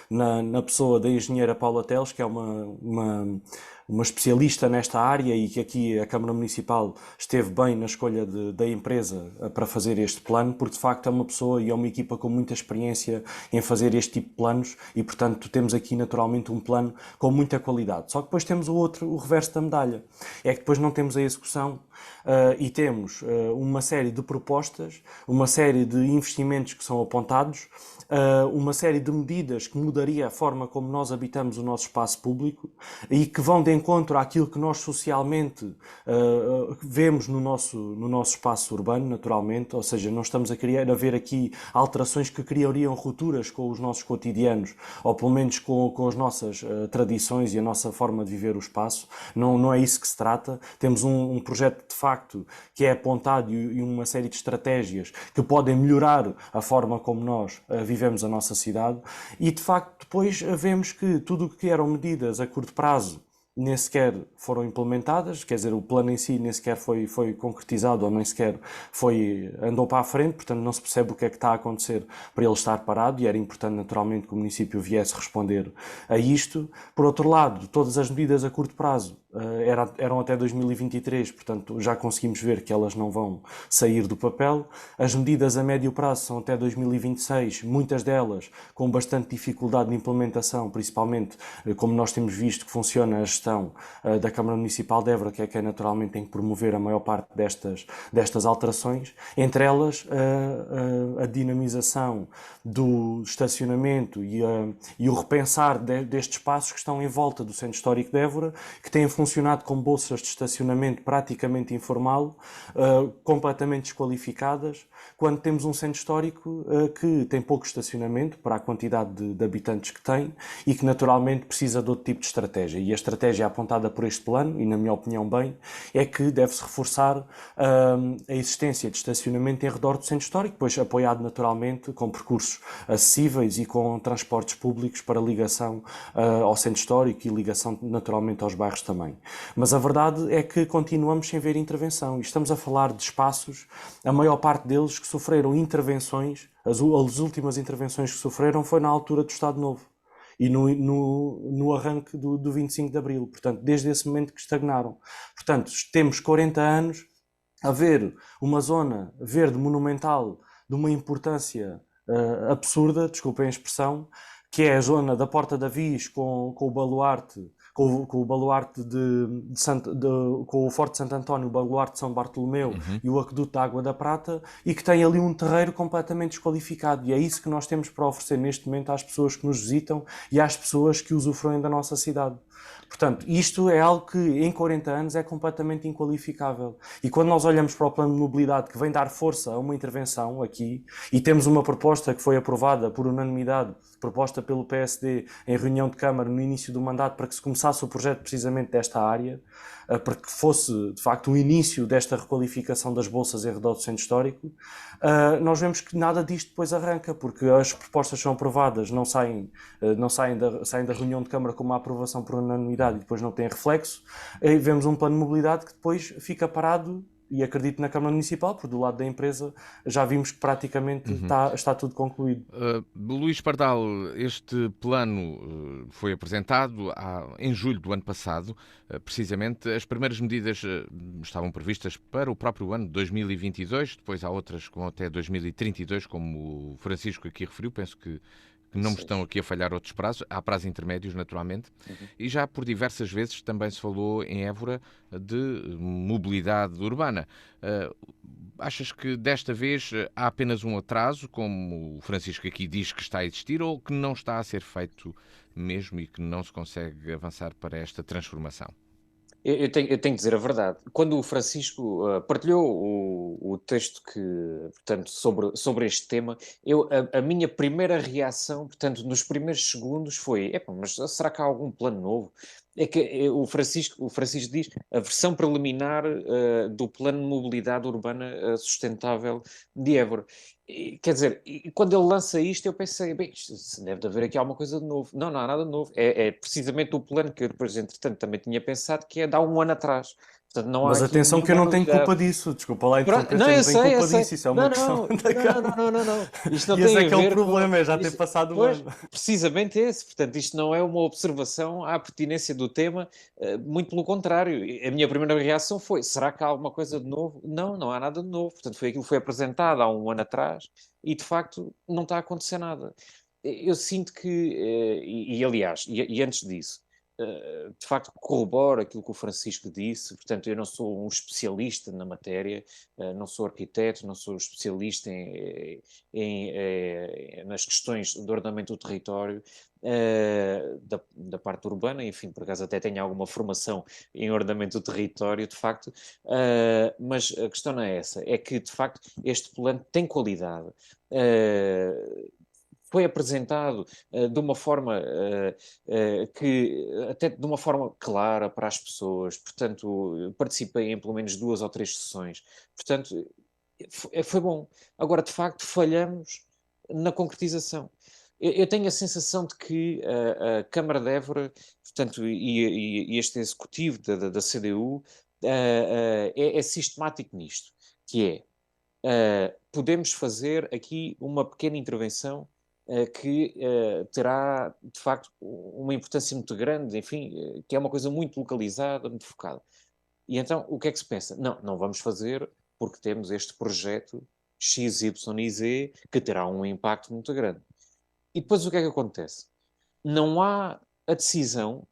na pessoa da engenheira Paula Teles, que é uma especialista nesta área e que aqui a Câmara Municipal esteve bem na escolha da empresa para fazer este plano, porque de facto é uma pessoa e é uma equipa com muita experiência em fazer este tipo de planos e, portanto, temos aqui naturalmente um plano com muita qualidade. Só que depois temos o reverso da medalha. É que depois não temos a execução e temos uma série de propostas, uma série de investimentos que são apontados, uma série de medidas que mudaria a forma como nós habitamos o nosso espaço público e que vão de encontro àquilo que nós socialmente vemos no nosso espaço urbano, naturalmente, ou seja, não estamos a ver aqui alterações que criariam rupturas com os nossos cotidianos, ou pelo menos com as nossas tradições e a nossa forma de viver o espaço. Não é isso que se trata. Temos um projeto de facto que é apontado e uma série de estratégias que podem melhorar a forma como nós vivemos a nossa cidade e de facto depois vemos que tudo o que eram medidas a curto prazo nem sequer foram implementadas, quer dizer, o plano em si nem sequer foi concretizado ou nem sequer andou para a frente, portanto não se percebe o que é que está a acontecer para ele estar parado e era importante naturalmente que o município viesse responder a isto. Por outro lado, todas as medidas a curto prazo eram até 2023, portanto já conseguimos ver que elas não vão sair do papel. As medidas a médio prazo são até 2026, muitas delas com bastante dificuldade de implementação, principalmente como nós temos visto que funciona a gestão da Câmara Municipal de Évora, que é quem naturalmente tem que promover a maior parte destas alterações, entre elas a dinamização do estacionamento e o repensar destes espaços que estão em volta do Centro Histórico de Évora, que têm funcionado com bolsas de estacionamento praticamente informal, completamente desqualificadas, quando temos um centro histórico que tem pouco estacionamento para a quantidade de habitantes que tem e que naturalmente precisa de outro tipo de estratégia. E a estratégia apontada por este plano, e na minha opinião bem, é que deve-se reforçar a existência de estacionamento em redor do centro histórico, pois apoiado naturalmente com percursos acessíveis e com transportes públicos para ligação ao centro histórico e ligação naturalmente aos bairros também. Mas a verdade é que continuamos sem ver intervenção e estamos a falar de espaços, a maior parte deles que sofreram intervenções, as últimas intervenções que sofreram foi na altura do Estado Novo e no arranque do 25 de Abril, portanto, desde esse momento que estagnaram. Portanto, temos 40 anos a ver uma zona verde monumental de uma importância absurda, desculpem a expressão, que é a zona da Porta da Viz com o baluarte, com o baluarte com o Forte de Santo António, o baluarte de São Bartolomeu e o aqueduto da Água da Prata, e que tem ali um terreiro completamente desqualificado. E é isso que nós temos para oferecer neste momento às pessoas que nos visitam e às pessoas que usufruem da nossa cidade. Portanto, isto é algo que em 40 anos é completamente inqualificável. E quando nós olhamos para o plano de mobilidade que vem dar força a uma intervenção aqui, e temos uma proposta que foi aprovada por unanimidade, proposta pelo PSD em reunião de Câmara no início do mandato para que se começasse o projeto precisamente desta área, para que fosse de facto o início desta requalificação das bolsas em redor do centro histórico, nós vemos que nada disto depois arranca, porque as propostas são aprovadas, saem da reunião de Câmara com uma aprovação por unanimidade e depois não têm reflexo, e vemos um plano de mobilidade que depois fica parado. E acredito na Câmara Municipal, porque do lado da empresa já vimos que praticamente está tudo concluído. Luís Pardal, este plano foi apresentado em julho do ano passado. Precisamente, as primeiras medidas estavam previstas para o próprio ano de 2022, depois há outras com até 2032, como o Francisco aqui referiu, penso que não me estão aqui a falhar outros prazos, há prazos intermédios naturalmente, e já por diversas vezes também se falou em Évora de mobilidade urbana. Achas que desta vez há apenas um atraso, como o Francisco aqui diz que está a existir, ou que não está a ser feito mesmo e que não se consegue avançar para esta transformação? Eu tenho que dizer a verdade. Quando o Francisco partilhou o texto portanto, sobre este tema, a minha primeira reação, portanto, nos primeiros segundos foi: mas será que há algum plano novo? É que o Francisco diz a versão preliminar do Plano de Mobilidade Urbana Sustentável de Évora. Quer dizer, quando ele lança isto, eu pensei, bem, deve de haver aqui alguma coisa de novo. Não, não há nada de novo. É precisamente o plano que eu depois, entretanto, também tinha pensado, que é de há um ano atrás. Portanto, não há Mas aqui atenção que eu nenhuma não tenho novidade. culpa disso. Desculpa lá Pronto, interromper, não, eu eu não tenho sei, eu culpa sei. disso. Isso é uma Não, questão não, da não, não, Câmara. não, não, não. Isto não E esse tem é a que é o ver com. problema, é já ter Isto, passado o pois, ano. precisamente esse. Portanto, isto não é uma observação à pertinência do tema, muito pelo contrário. A minha primeira reação foi: será que há alguma coisa de novo? Não, não há nada de novo. Portanto, foi aquilo que foi apresentado há um ano atrás e, de facto, não está a acontecer nada. Eu sinto que, aliás, e antes disso, de facto corroboro aquilo que o Francisco disse. Portanto, eu não sou um especialista na matéria, não sou arquiteto, não sou especialista nas questões do ordenamento do território, da parte urbana. Enfim, por acaso até tenho alguma formação em ordenamento do território, de facto, mas a questão não é essa, é que, de facto, este plano tem qualidade. Foi apresentado de uma forma que até de uma forma clara para as pessoas. Portanto, participei em pelo menos 2 ou 3 sessões. Portanto, foi bom. Agora, de facto, falhamos na concretização. Eu tenho a sensação de que a Câmara de Évora, portanto, e este executivo da CDU, é sistemático nisto, que é, podemos fazer aqui uma pequena intervenção que terá, de facto, uma importância muito grande, enfim, que é uma coisa muito localizada, muito focada. E então, o que é que se pensa? Não, não vamos fazer porque temos este projeto X, Y e Z que terá um impacto muito grande. E depois o que é que acontece? Não há a decisão,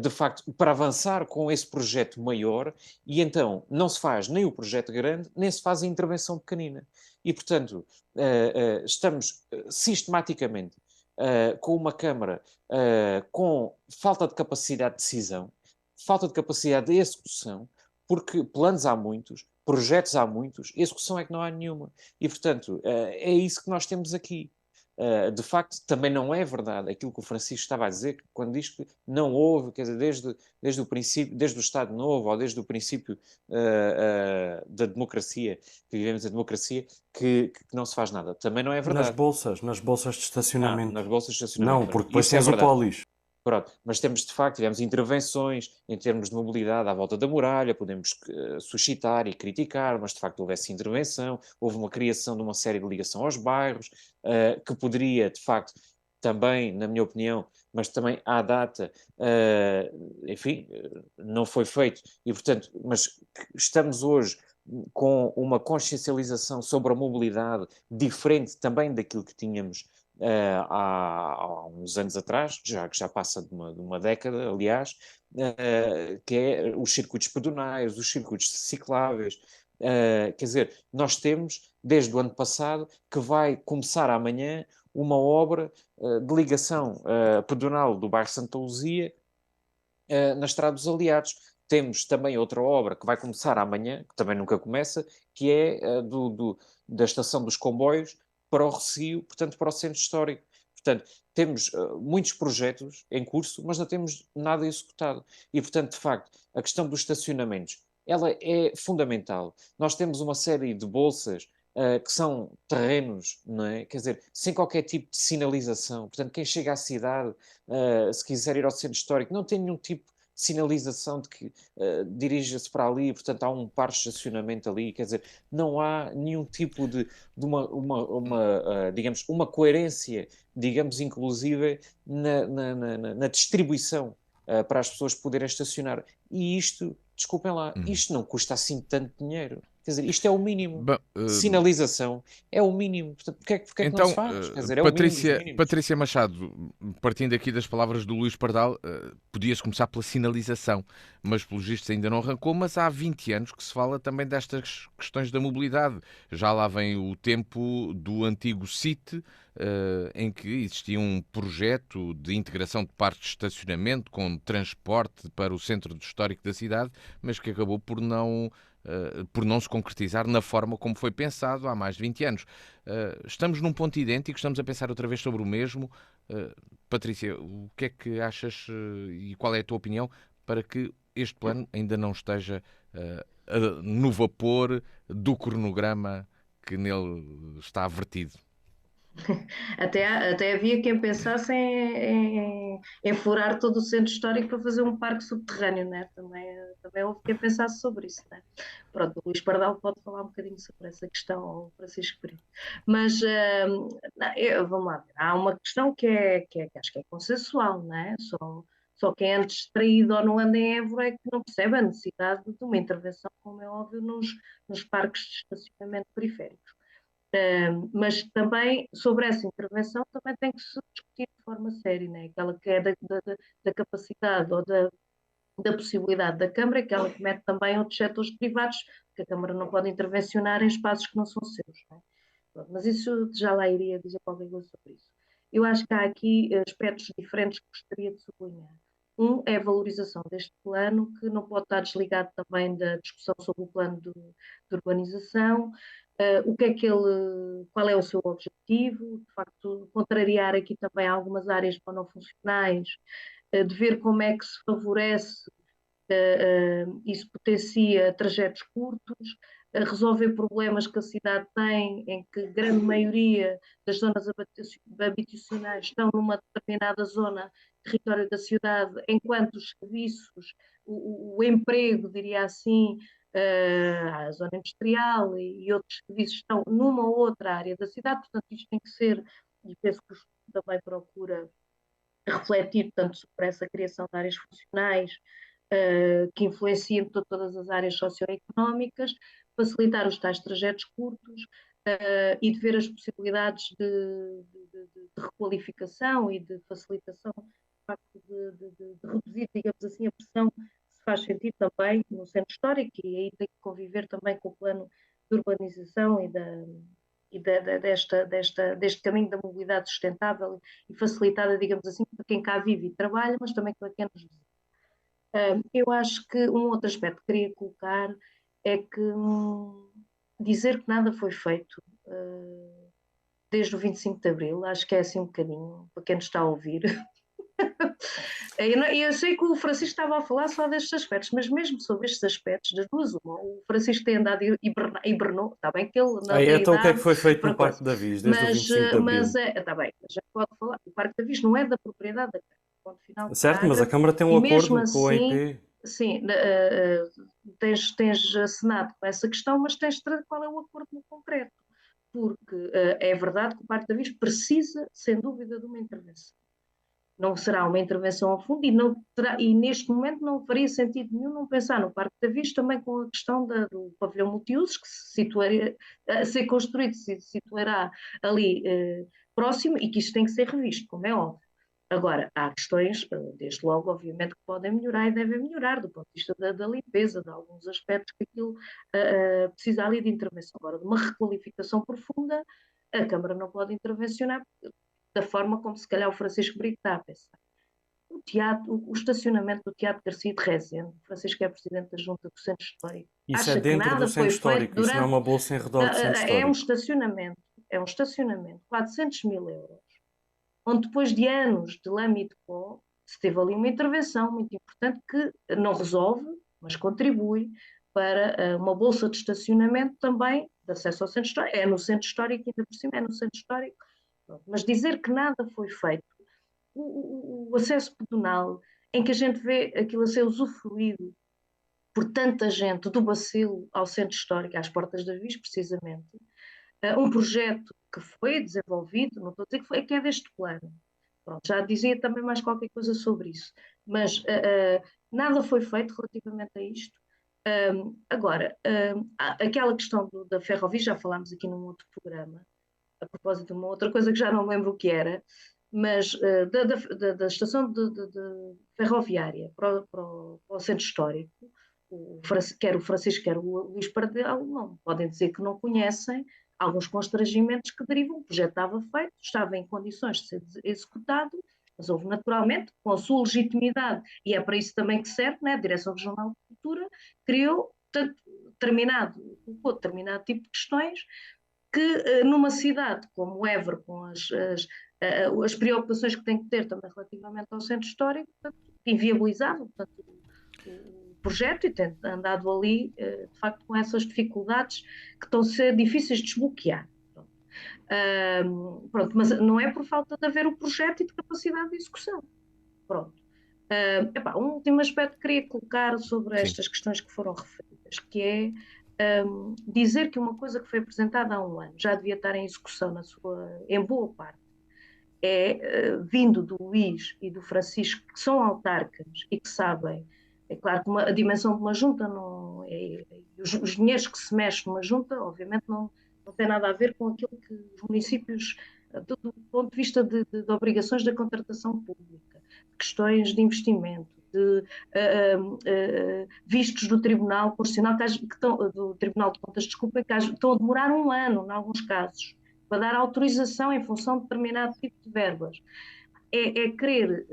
de facto, para avançar com esse projeto maior, e então não se faz nem o projeto grande, nem se faz a intervenção pequenina. E, portanto, estamos sistematicamente com uma Câmara com falta de capacidade de decisão, falta de capacidade de execução, porque planos há muitos, projetos há muitos, execução é que não há nenhuma. E, portanto, é isso que nós temos aqui. De facto, também não é verdade aquilo que o Francisco estava a dizer, quando diz que não houve, quer dizer, desde o princípio, desde o Estado Novo, ou desde o princípio da democracia, que vivemos a democracia, que não se faz nada. Também não é verdade. Nas bolsas de estacionamento. Nas bolsas de estacionamento, Não, pronto. porque depois Isso é tens o verdade. pólis. Pronto, mas temos de facto, tivemos intervenções em termos de mobilidade à volta da muralha, podemos suscitar e criticar, mas de facto houve essa intervenção, houve uma criação de uma série de ligação aos bairros, que poderia de facto também, na minha opinião, mas também à data, enfim, não foi feito, e portanto, mas estamos hoje com uma consciencialização sobre a mobilidade diferente também daquilo que tínhamos há uns anos atrás, que já passa de uma década, aliás, que é os circuitos pedonais, os circuitos cicláveis. Quer dizer, nós temos, desde o ano passado, que vai começar amanhã uma obra de ligação pedonal do bairro Santa Luzia na Estrada dos Aliados. Temos também outra obra que vai começar amanhã, que também nunca começa, que é da Estação dos Comboios para o Recio, portanto, para o Centro Histórico. Portanto, temos muitos projetos em curso, mas não temos nada executado. E, portanto, de facto, a questão dos estacionamentos, ela é fundamental. Nós temos uma série de bolsas que são terrenos, não é? Quer dizer, sem qualquer tipo de sinalização. Portanto, quem chega à cidade, se quiser ir ao centro histórico, não tem nenhum tipo de sinalização de que dirija-se para ali, portanto há um par de estacionamento ali, quer dizer, não há nenhum tipo de digamos, uma coerência, digamos, inclusive na distribuição para as pessoas poderem estacionar. E isto, desculpem lá, isto não custa assim tanto dinheiro. Quer dizer, isto é o mínimo. Bom, Sinalização é o mínimo. Portanto, porque é que não se então, faz? Quer dizer, é o mínimo dos mínimos. Patrícia Machado, partindo aqui das palavras do Luís Pardal, podia-se começar pela sinalização, mas pelos vistos ainda não arrancou, mas há 20 anos que se fala também destas questões da mobilidade. Já lá vem o tempo do antigo CIT, em que existia um projeto de integração de parques de estacionamento com transporte para o centro histórico da cidade, mas que acabou por não por não se concretizar na forma como foi pensado há mais de 20 anos. Estamos num ponto idêntico, estamos a pensar outra vez sobre o mesmo. Patrícia, o que é que achas e qual é a tua opinião para que este plano ainda não esteja no vapor do cronograma que nele está vertido? Até havia quem pensasse em furar todo o centro histórico para fazer um parque subterrâneo, né? Também houve quem pensasse sobre isso, né? Pronto, o Luís Pardal pode falar um bocadinho sobre essa questão, ou o Francisco Brito. Mas, não, vamos lá ver, há uma questão que acho que é consensual, né? Só quem é distraído ou não anda em Évora é que não percebe a necessidade de uma intervenção, como é óbvio, nos parques de estacionamento periféricos. Mas também sobre essa intervenção também tem que se discutir de forma séria, né? Aquela que é da capacidade ou da possibilidade da Câmara, aquela que mete também outros setores privados, que a Câmara não pode intervencionar em espaços que não são seus. Né? Pronto, mas isso já lá iria dizer qualquer coisa sobre isso. Eu acho que há aqui aspectos diferentes que gostaria de sublinhar. Um é a valorização deste plano, que não pode estar desligado também da discussão sobre o plano de urbanização, o que é que qual é o seu objetivo, de facto, contrariar aqui também algumas áreas monofuncionais, de ver como é que se favorece e se potencia trajetos curtos, resolver problemas que a cidade tem, em que a grande maioria das zonas habitacionais estão numa determinada zona, território da cidade, enquanto os serviços, o emprego, diria assim, a zona industrial e outros serviços estão numa outra área da cidade, portanto isto tem que ser, e penso que o estudo também procura refletir, portanto, sobre essa criação de áreas funcionais, que influenciam todas as áreas socioeconómicas, facilitar os tais trajetos curtos e de ver as possibilidades de requalificação e de facilitação, de facto, de reduzir, digamos assim, a pressão que se faz sentir também no centro histórico, e aí tem que conviver também com o plano de urbanização deste caminho da mobilidade sustentável e facilitada, digamos assim, para quem cá vive e trabalha, mas também para quem nos visita. Eu acho que um outro aspecto que queria colocar é que dizer que nada foi feito desde o 25 de Abril, acho que é assim um bocadinho, para quem nos está a ouvir. Eu sei que o Francisco estava a falar só destes aspectos, mas mesmo sobre estes aspectos, das duas, uma, o Francisco tem andado e hibernou, está bem que ele não tem Então o que é que idade foi feito para no Parque coisa, da Viz desde o 25 de mas Abril? está bem, mas já pode falar, o Parque da Viz não é da propriedade da Câmara, ponto final, Certo, mas a parágrafo, Câmara tem um e mesmo acordo com a assim, IP. sim, tens assinado com essa questão, mas qual é o acordo no concreto? Porque é verdade que o Parque da Viz precisa, sem dúvida, de uma intervenção. Não será uma intervenção a fundo e neste momento não faria sentido nenhum não pensar no Parque da Viz também com a questão do pavilhão multiusos que se situaria, a ser construído, se situará ali próximo e que isto tem que ser revisto, como é óbvio. Agora, há questões, desde logo, obviamente, que podem melhorar e devem melhorar, do ponto de vista da limpeza, de alguns aspectos que aquilo precisa ali de intervenção. Agora, de uma requalificação profunda, a Câmara não pode intervencionar da forma como se calhar o Francisco Brito está a pensar. O teatro, o estacionamento do Teatro Garcia de Rezende, o Francisco é presidente da Junta do Centro Histórico, Isso é acha que dentro do nada centro foi feito histórico, isso não é durante... uma bolsa em redor do centro É um histórico. estacionamento, 400 mil euros, onde depois de anos de lama e de pó, se teve ali uma intervenção muito importante que não resolve, mas contribui para uma bolsa de estacionamento também de acesso ao centro histórico. É no centro histórico, ainda por cima, é no centro histórico. Mas dizer que nada foi feito, o acesso pedonal, em que a gente vê aquilo a ser usufruído por tanta gente do Bacilo ao centro histórico, às portas da Viz, precisamente, um projeto que foi desenvolvido, não estou a dizer que, que é deste plano, pronto, já dizia também mais qualquer coisa sobre isso, mas nada foi feito relativamente a isto. Agora, aquela questão da ferrovia, já falámos aqui num outro programa, a propósito de uma outra coisa que já não me lembro o que era, mas da estação de ferroviária para o centro histórico, quer o Francisco, quer o Luís Pardal, não podem dizer que não conhecem alguns constrangimentos que derivam. O projeto estava feito, estava em condições de ser executado, mas houve naturalmente, com a sua legitimidade, e é para isso também que serve, né? A Direção Regional de Cultura criou, colocou determinado tipo de questões que numa cidade como Évora, com as preocupações que tem que ter também relativamente ao centro histórico, portanto, inviabilizavam, portanto, o projeto e tem andado ali, de facto, com essas dificuldades que estão a ser difíceis de desbloquear. Pronto, mas não é por falta de haver o projeto e de capacidade de execução. Pronto. Um último aspecto que queria colocar sobre estas questões que foram referidas, que é dizer que uma coisa que foi apresentada há um ano já devia estar em execução em boa parte, vindo do Luís e do Francisco, que são autarcas e que sabem, é claro que a dimensão de uma junta, os dinheiros que se mexem numa junta, obviamente não tem nada a ver com aquilo que os municípios, do ponto de vista de obrigações da contratação pública, questões de investimento, de vistos do Tribunal Constitucional, do Tribunal de Contas, desculpa, que estão a demorar um ano, em alguns casos, para dar autorização em função de determinado tipo de verbas. É querer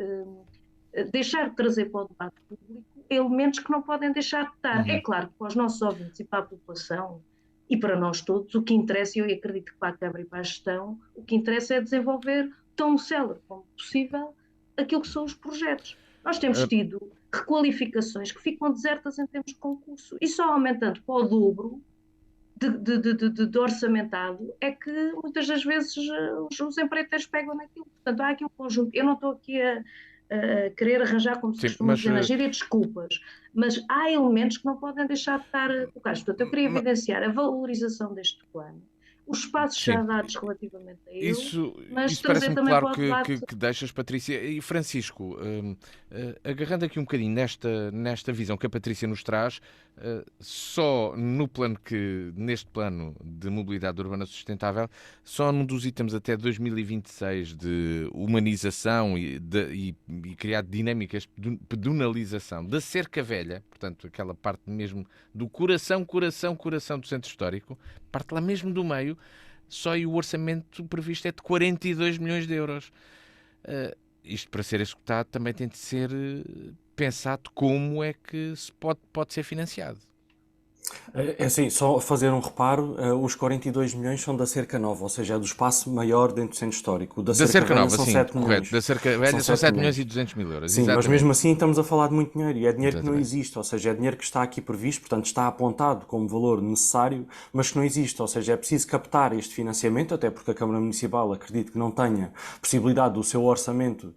deixar de trazer para o debate público elementos que não podem deixar de estar. É claro que para os nossos ouvintes e para a população, e para nós todos, o que interessa, e eu acredito que para a Câmara e para a gestão, o que interessa é desenvolver tão célere como possível aquilo que são os projetos. Nós temos tido requalificações que ficam desertas em termos de concurso, e só aumentando para o dobro de orçamentado é que muitas das vezes os empreiteiros pegam naquilo. Portanto, há aqui um conjunto. Eu não estou aqui a querer arranjar, como se costuma dizer na gíria, desculpas, mas há elementos que não podem deixar de estar colocados. Portanto, eu queria evidenciar a valorização deste plano, os passos já dados relativamente a ele, mas isso parece-me também claro para o debate... que deixas, Patrícia. E Francisco, agarrando aqui um bocadinho nesta visão que a Patrícia nos traz, só neste plano de mobilidade urbana sustentável, só num dos itens até 2026 de humanização e criar dinâmicas de pedonalização da cerca velha, portanto, aquela parte mesmo do coração do centro histórico, parte lá mesmo do meio, só o orçamento previsto é de 42 milhões de euros. Isto, para ser executado, também tem de ser pensado como é que se pode ser financiado. É assim, só fazer um reparo, os 42 milhões são da cerca nova, ou seja, é do espaço maior dentro do centro histórico. Da cerca nova, são sim, 7 correto. milhões. Da cerca velha são 7 milhões e 200 mil euros. Sim, exatamente. mas mesmo assim estamos a falar de muito dinheiro, e é dinheiro que não Exatamente. existe, ou seja, é dinheiro que está aqui previsto, portanto está apontado como valor necessário, mas que não existe, ou seja, é preciso captar este financiamento, até porque a Câmara Municipal acredito que não tenha possibilidade do seu orçamento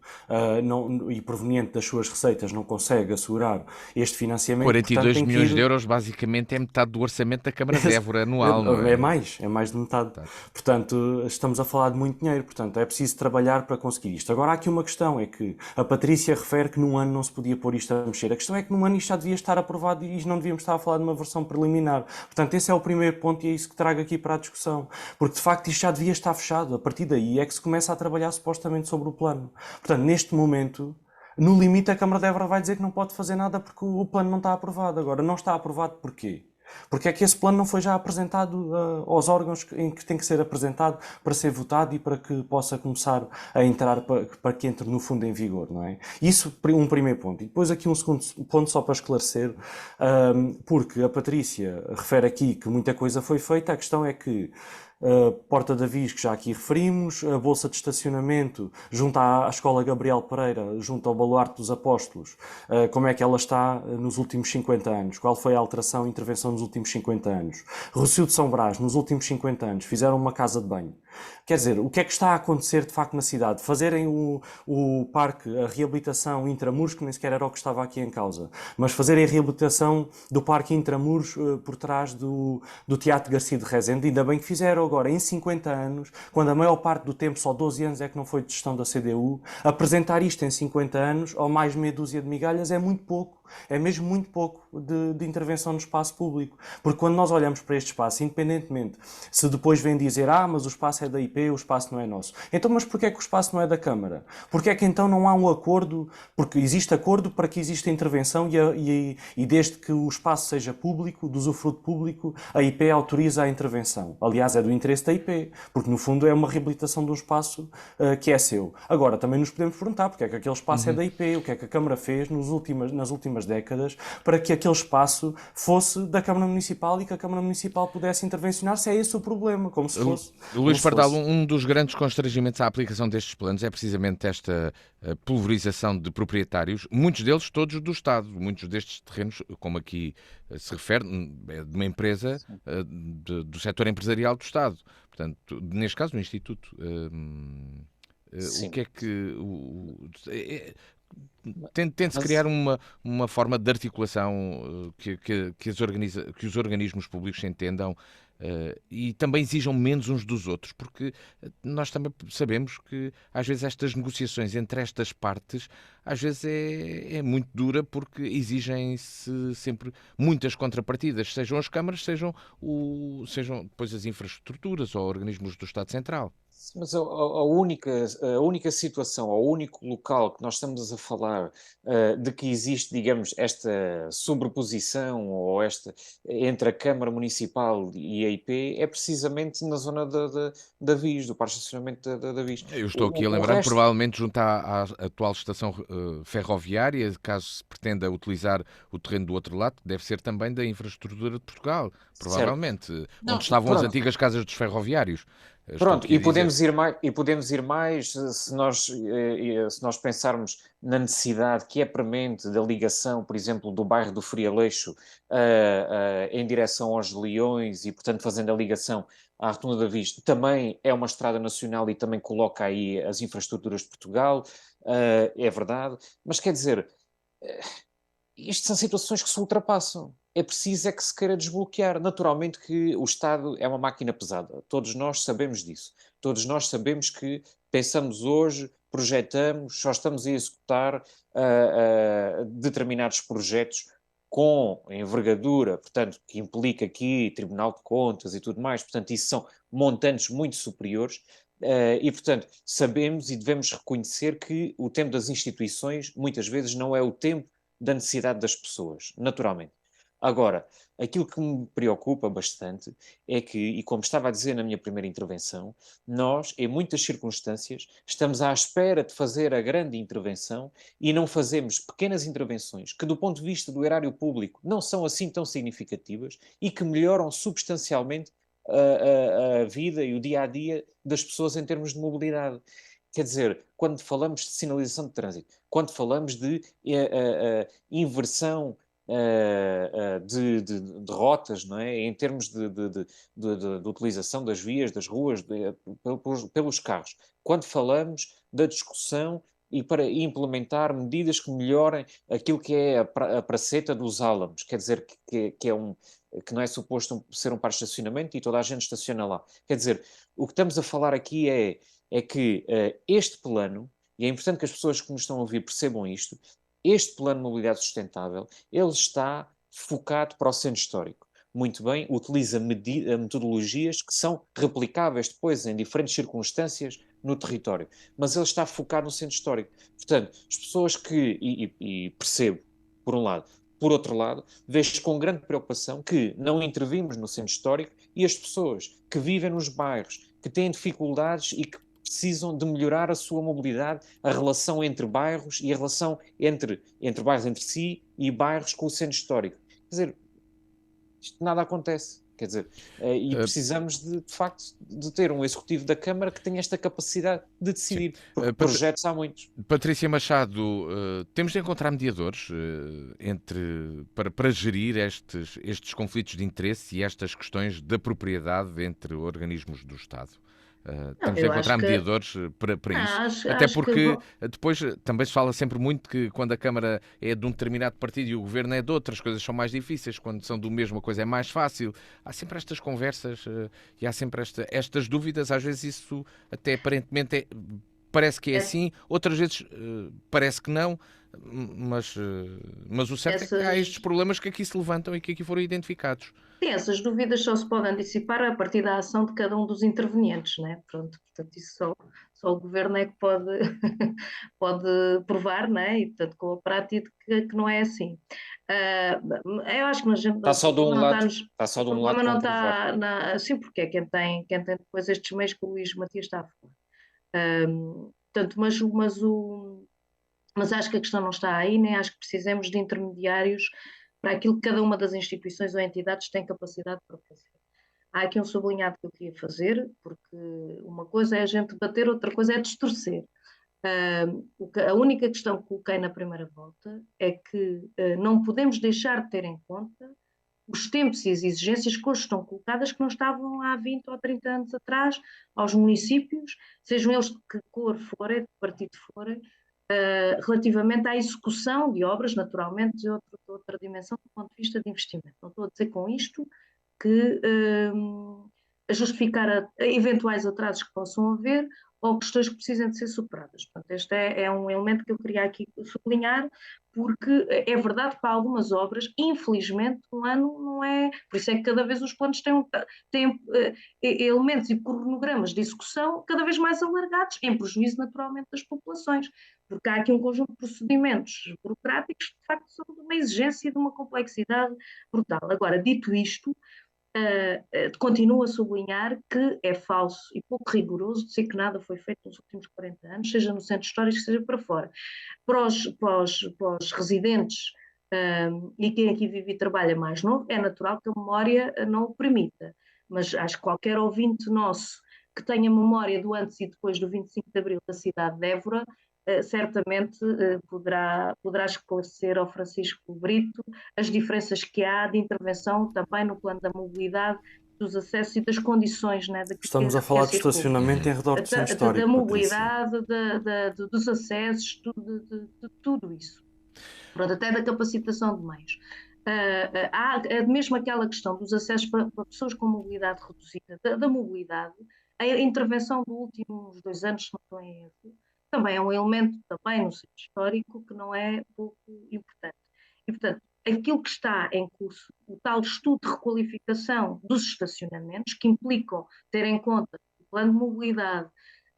e proveniente das suas receitas não consegue assegurar este financiamento. 42 portanto, milhões de euros basicamente é metade do orçamento da Câmara de Évora anual, não é? É mais de metade. Portanto, estamos a falar de muito dinheiro, portanto, é preciso trabalhar para conseguir isto. Agora, há aqui uma questão, é que a Patrícia refere que num ano não se podia pôr isto a mexer. A questão é que num ano isto já devia estar aprovado e não devíamos estar a falar de uma versão preliminar. Portanto, esse é o primeiro ponto e é isso que trago aqui para a discussão. Porque, de facto, isto já devia estar fechado. A partir daí é que se começa a trabalhar supostamente sobre o plano. Portanto, neste momento... No limite, a Câmara de Évora vai dizer que não pode fazer nada porque o plano não está aprovado. Agora, não está aprovado porquê? Porque é que esse plano não foi já apresentado aos órgãos em que tem que ser apresentado para ser votado e para que possa começar a entrar, para que entre no fundo em vigor, não é? Isso, um primeiro ponto. E depois aqui um segundo ponto só para esclarecer, porque a Patrícia refere aqui que muita coisa foi feita, a questão é que Porta da Viz, que já aqui referimos, a bolsa de estacionamento junto à Escola Gabriel Pereira, junto ao Baluarte dos Apóstolos, como é que ela está nos últimos 50 anos? Qual foi a alteração e intervenção nos últimos 50 anos? Rossio de São Brás, nos últimos 50 anos, fizeram uma casa de banho. Quer dizer, o que é que está a acontecer de facto na cidade? Fazerem o parque, a reabilitação intramuros, que nem sequer era o que estava aqui em causa, mas fazerem a reabilitação do parque intramuros por trás do Teatro Garcia de Rezende, ainda bem que fizeram. Agora, em 50 anos, quando a maior parte do tempo, só 12 anos é que não foi de gestão da CDU, apresentar isto em 50 anos, ou mais meia dúzia de migalhas, é muito pouco. É mesmo muito pouco de intervenção no espaço público. Porque quando nós olhamos para este espaço, independentemente se depois vem dizer mas o espaço é da IP, o espaço não é nosso. Então, mas porquê é que o espaço não é da Câmara? Porquê é que então não há um acordo? Porque existe acordo para que exista intervenção e desde que o espaço seja público, de usufruto público, a IP autoriza a intervenção. Aliás, é do interesse da IP, porque no fundo é uma reabilitação de um espaço que é seu. Agora, também nos podemos perguntar porque é que aquele espaço é da IP, o que é que a Câmara fez nas últimas últimas décadas para que aquele espaço fosse da Câmara Municipal e que a Câmara Municipal pudesse intervencionar, se é esse o problema, como se fosse. Luís Pardal, um dos grandes constrangimentos à aplicação destes planos é precisamente esta pulverização de proprietários, muitos deles todos do Estado, muitos destes terrenos, como aqui se refere, é de uma empresa do setor empresarial do Estado, portanto, neste caso, no Instituto. O que é que... Tente-se criar uma forma de articulação que os organismos públicos se entendam e também exijam menos uns dos outros, porque nós também sabemos que às vezes estas negociações entre estas partes às vezes é muito dura porque exigem-se sempre muitas contrapartidas, sejam as câmaras, sejam depois as infraestruturas ou organismos do Estado Central. Mas a única situação, ou o único local que nós estamos a falar de que existe, digamos, esta sobreposição ou entre a Câmara Municipal e a IP é precisamente na zona da Viz, do parque de estacionamento da Viz. Eu estou aqui a lembrar-me, provavelmente junto à atual estação ferroviária, caso se pretenda utilizar o terreno do outro lado, deve ser também da infraestrutura de Portugal, provavelmente, onde estavam as antigas casas dos ferroviários. Pronto, e podemos ir mais se nós pensarmos na necessidade que é premente da ligação, por exemplo, do bairro do Frialeixo em direção aos Leões e, portanto, fazendo a ligação à Rotunda da Viz, também é uma estrada nacional e também coloca aí as infraestruturas de Portugal, é verdade, mas quer dizer, isto são situações que se ultrapassam. É preciso que se queira desbloquear. Naturalmente que o Estado é uma máquina pesada. Todos nós sabemos disso. Todos nós sabemos que pensamos hoje, projetamos, só estamos a executar determinados projetos com envergadura, portanto, que implica aqui Tribunal de Contas e tudo mais. Portanto, isso são montantes muito superiores. E, portanto, sabemos e devemos reconhecer que o tempo das instituições muitas vezes não é o tempo da necessidade das pessoas, naturalmente. Agora, aquilo que me preocupa bastante é que, e como estava a dizer na minha primeira intervenção, nós, em muitas circunstâncias, estamos à espera de fazer a grande intervenção e não fazemos pequenas intervenções que, do ponto de vista do erário público, não são assim tão significativas e que melhoram substancialmente a vida e o dia-a-dia das pessoas em termos de mobilidade. Quer dizer, quando falamos de sinalização de trânsito, quando falamos de inversão de rotas, não é? Em termos de utilização das vias, das ruas, pelos carros. Quando falamos da discussão e para implementar medidas que melhorem aquilo que é a praceta dos álamos, quer dizer, que não é suposto ser um parque de estacionamento e toda a gente estaciona lá. Quer dizer, o que estamos a falar aqui é que este plano, e é importante que as pessoas que nos estão a ouvir percebam isto, este plano de mobilidade sustentável, ele está focado para o centro histórico. Muito bem, utiliza metodologias que são replicáveis depois em diferentes circunstâncias no território, mas ele está focado no centro histórico. Portanto, as pessoas e percebo, por um lado, por outro lado, vejo com grande preocupação que não intervimos no centro histórico e as pessoas que vivem nos bairros, que têm dificuldades e que precisam de melhorar a sua mobilidade, a relação entre bairros e a relação entre bairros entre si e bairros com o centro histórico. Quer dizer, isto nada acontece. Quer dizer, e precisamos de facto de ter um executivo da Câmara que tenha esta capacidade de decidir, porque projetos há muitos. Patrícia Machado, temos de encontrar mediadores para gerir estes conflitos de interesse e estas questões da propriedade entre organismos do Estado. Temos de encontrar mediadores para isso. Até porque depois também se fala sempre muito que quando a Câmara é de um determinado partido e o Governo é de outro, as coisas são mais difíceis. Quando são do mesmo, a coisa é mais fácil. Há sempre estas conversas e há sempre estas dúvidas. Às vezes isso até aparentemente parece que é assim, outras vezes parece que não. Mas o certo é que há estes problemas que aqui se levantam e que aqui foram identificados. Sim, essas dúvidas só se podem dissipar a partir da ação de cada um dos intervenientes, né? Pronto, portanto, isso só o governo é que pode, pode provar, né? E, portanto, com a prática que não é assim. Eu acho que está só de um lado, está só de um lado não está sim, porque é quem tem depois estes meios que o Luís Matias está a falar. Portanto, mas mas acho que a questão não está aí, nem acho que precisemos de intermediários para aquilo que cada uma das instituições ou entidades tem capacidade para fazer. Há aqui um sublinhado que eu queria fazer, porque uma coisa é a gente bater, outra coisa é distorcer. A única questão que coloquei na primeira volta é que não podemos deixar de ter em conta os tempos e as exigências que hoje estão colocadas que não estavam há 20 ou 30 anos atrás aos municípios, sejam eles de que cor forem, de que partido forem, relativamente à execução de obras, naturalmente, de outra dimensão do ponto de vista de investimento. Não estou a dizer com isto que a justificar eventuais atrasos que possam haver ou questões que precisem de ser superadas. Portanto, este é um elemento que eu queria aqui sublinhar, porque é verdade que para algumas obras, infelizmente, um ano não é. Por isso é que cada vez os planos têm elementos e cronogramas de execução cada vez mais alargados, em prejuízo, naturalmente, das populações, porque há aqui um conjunto de procedimentos burocráticos que, de facto, são de uma exigência e de uma complexidade brutal. Agora, dito isto, continuo a sublinhar que é falso e pouco rigoroso dizer que nada foi feito nos últimos 40 anos, seja no centro histórico, seja para fora. Para os residentes e quem aqui vive e trabalha mais novo, é natural que a memória não o permita, mas acho que qualquer ouvinte nosso que tenha memória do antes e depois do 25 de Abril da cidade de Évora, certamente poderá esclarecer ao Francisco Brito as diferenças que há de intervenção também no plano da mobilidade, dos acessos e das condições, né, Estamos a falar de estacionamento em redor do centro da histórico, Patrícia. mobilidade, dos acessos, de tudo isso. Pronto, até da capacitação de meios. Há mesmo aquela questão dos acessos para pessoas com mobilidade reduzida, da mobilidade, a intervenção dos últimos 2 anos, se não estou em erro, também é um elemento também no centro histórico que não é pouco importante. E, portanto, aquilo que está em curso, o tal estudo de requalificação dos estacionamentos, que implicam ter em conta o plano de mobilidade,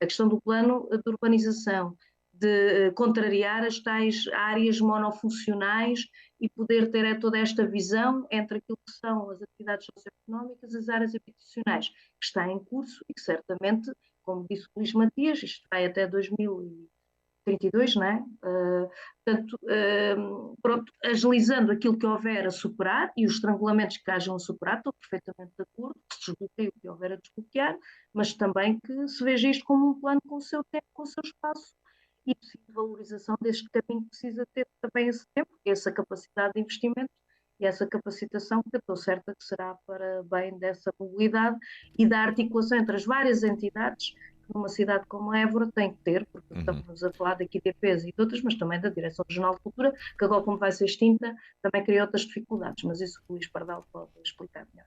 a questão do plano de urbanização, de contrariar as tais áreas monofuncionais e poder ter toda esta visão entre aquilo que são as atividades socioeconómicas e as áreas habitacionais, que está em curso e que certamente, como disse o Luís Matias, isto vai até 2032, não é? Portanto, pronto, agilizando aquilo que houver a superar e os estrangulamentos que hajam a superar, estou perfeitamente de acordo, que se desbloqueie o que houver a desbloquear, mas também que se veja isto como um plano com o seu tempo, com o seu espaço, e de valorização deste caminho que precisa ter também esse tempo, essa capacidade de investimento e essa capacitação que eu estou certa que será para bem dessa mobilidade e da articulação entre as várias entidades que numa cidade como Évora tem que ter, porque estamos a falar daqui de IDPs e de outras, mas também da Direção Regional de Cultura, que agora como vai ser extinta, também cria outras dificuldades, mas isso o Luís Pardal pode explicar melhor.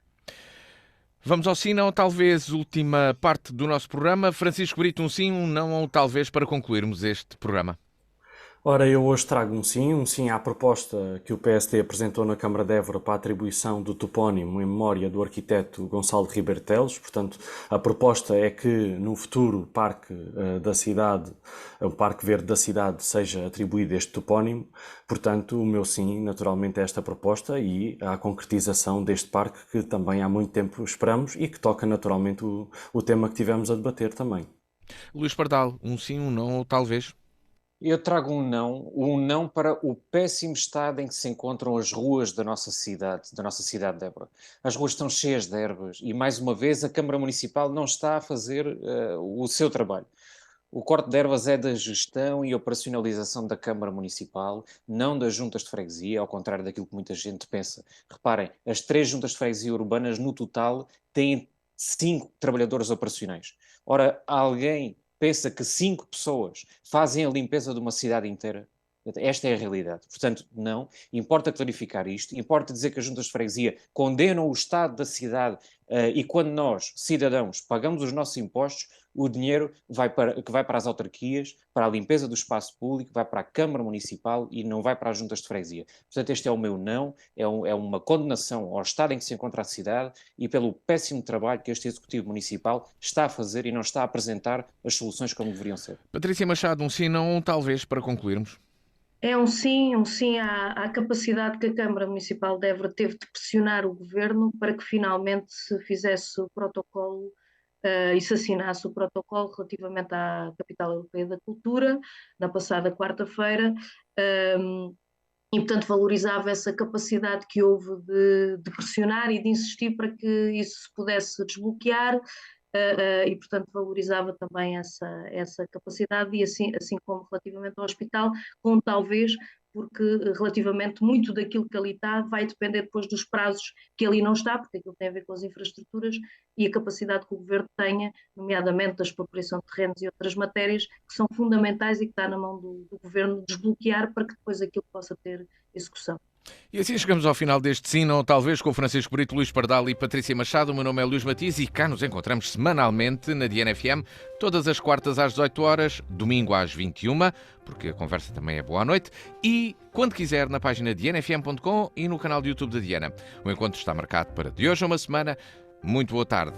Vamos ao sim, não, talvez, última parte do nosso programa. Francisco Brito, um sim, um não ou talvez para concluirmos este programa. Ora, eu hoje trago um sim à proposta que o PSD apresentou na Câmara de Évora para a atribuição do topónimo em memória do arquiteto Gonçalo de Ribeiro Teles. Portanto, a proposta é que no futuro parque da cidade, o Parque Verde da cidade, seja atribuído este topónimo. Portanto, o meu sim, naturalmente, é esta proposta e à concretização deste parque que também há muito tempo esperamos e que toca naturalmente o tema que tivemos a debater também. Luís Pardal, um sim, um não ou talvez? Eu trago um não para o péssimo estado em que se encontram as ruas da nossa cidade de Évora. As ruas estão cheias de ervas e, mais uma vez, a Câmara Municipal não está a fazer o seu trabalho. O corte de ervas é da gestão e operacionalização da Câmara Municipal, não das juntas de freguesia, ao contrário daquilo que muita gente pensa. Reparem, as 3 juntas de freguesia urbanas, no total, têm 5 trabalhadores operacionais. Ora, alguém pensa que 5 pessoas fazem a limpeza de uma cidade inteira? Esta é a realidade. Portanto, não. Importa clarificar isto. Importa dizer que as juntas de freguesia condenam o estado da cidade e quando nós, cidadãos, pagamos os nossos impostos, o dinheiro que vai para as autarquias, para a limpeza do espaço público, vai para a Câmara Municipal e não vai para as juntas de freguesia. Portanto, este é o meu não. É uma condenação ao estado em que se encontra a cidade e pelo péssimo trabalho que este Executivo Municipal está a fazer e não está a apresentar as soluções como deveriam ser. Patrícia Machado, um sim, não ou talvez para concluirmos? É um sim à capacidade que a Câmara Municipal de Évora teve de pressionar o Governo para que finalmente se fizesse o protocolo e se assinasse o protocolo relativamente à Capital Europeia da Cultura, na passada quarta-feira, e, portanto, valorizava essa capacidade que houve de pressionar e de insistir para que isso se pudesse desbloquear, e, portanto, valorizava também essa capacidade, e assim como relativamente ao hospital, com talvez, porque relativamente muito daquilo que ali está vai depender depois dos prazos que ali não está, porque aquilo tem a ver com as infraestruturas e a capacidade que o Governo tenha, nomeadamente da expropriação de terrenos e outras matérias, que são fundamentais e que está na mão do Governo desbloquear para que depois aquilo possa ter execução. E assim chegamos ao final deste Sim ou Talvez com Francisco Brito, Luís Pardal e Patrícia Machado. O meu nome é Luís Matias e cá nos encontramos semanalmente na Diana FM, todas as quartas às 18 horas, domingo às 21, porque a conversa também é boa à noite, e quando quiser na página dianafm.com e no canal do YouTube da Diana. O encontro está marcado para de hoje a uma semana. Muito boa tarde.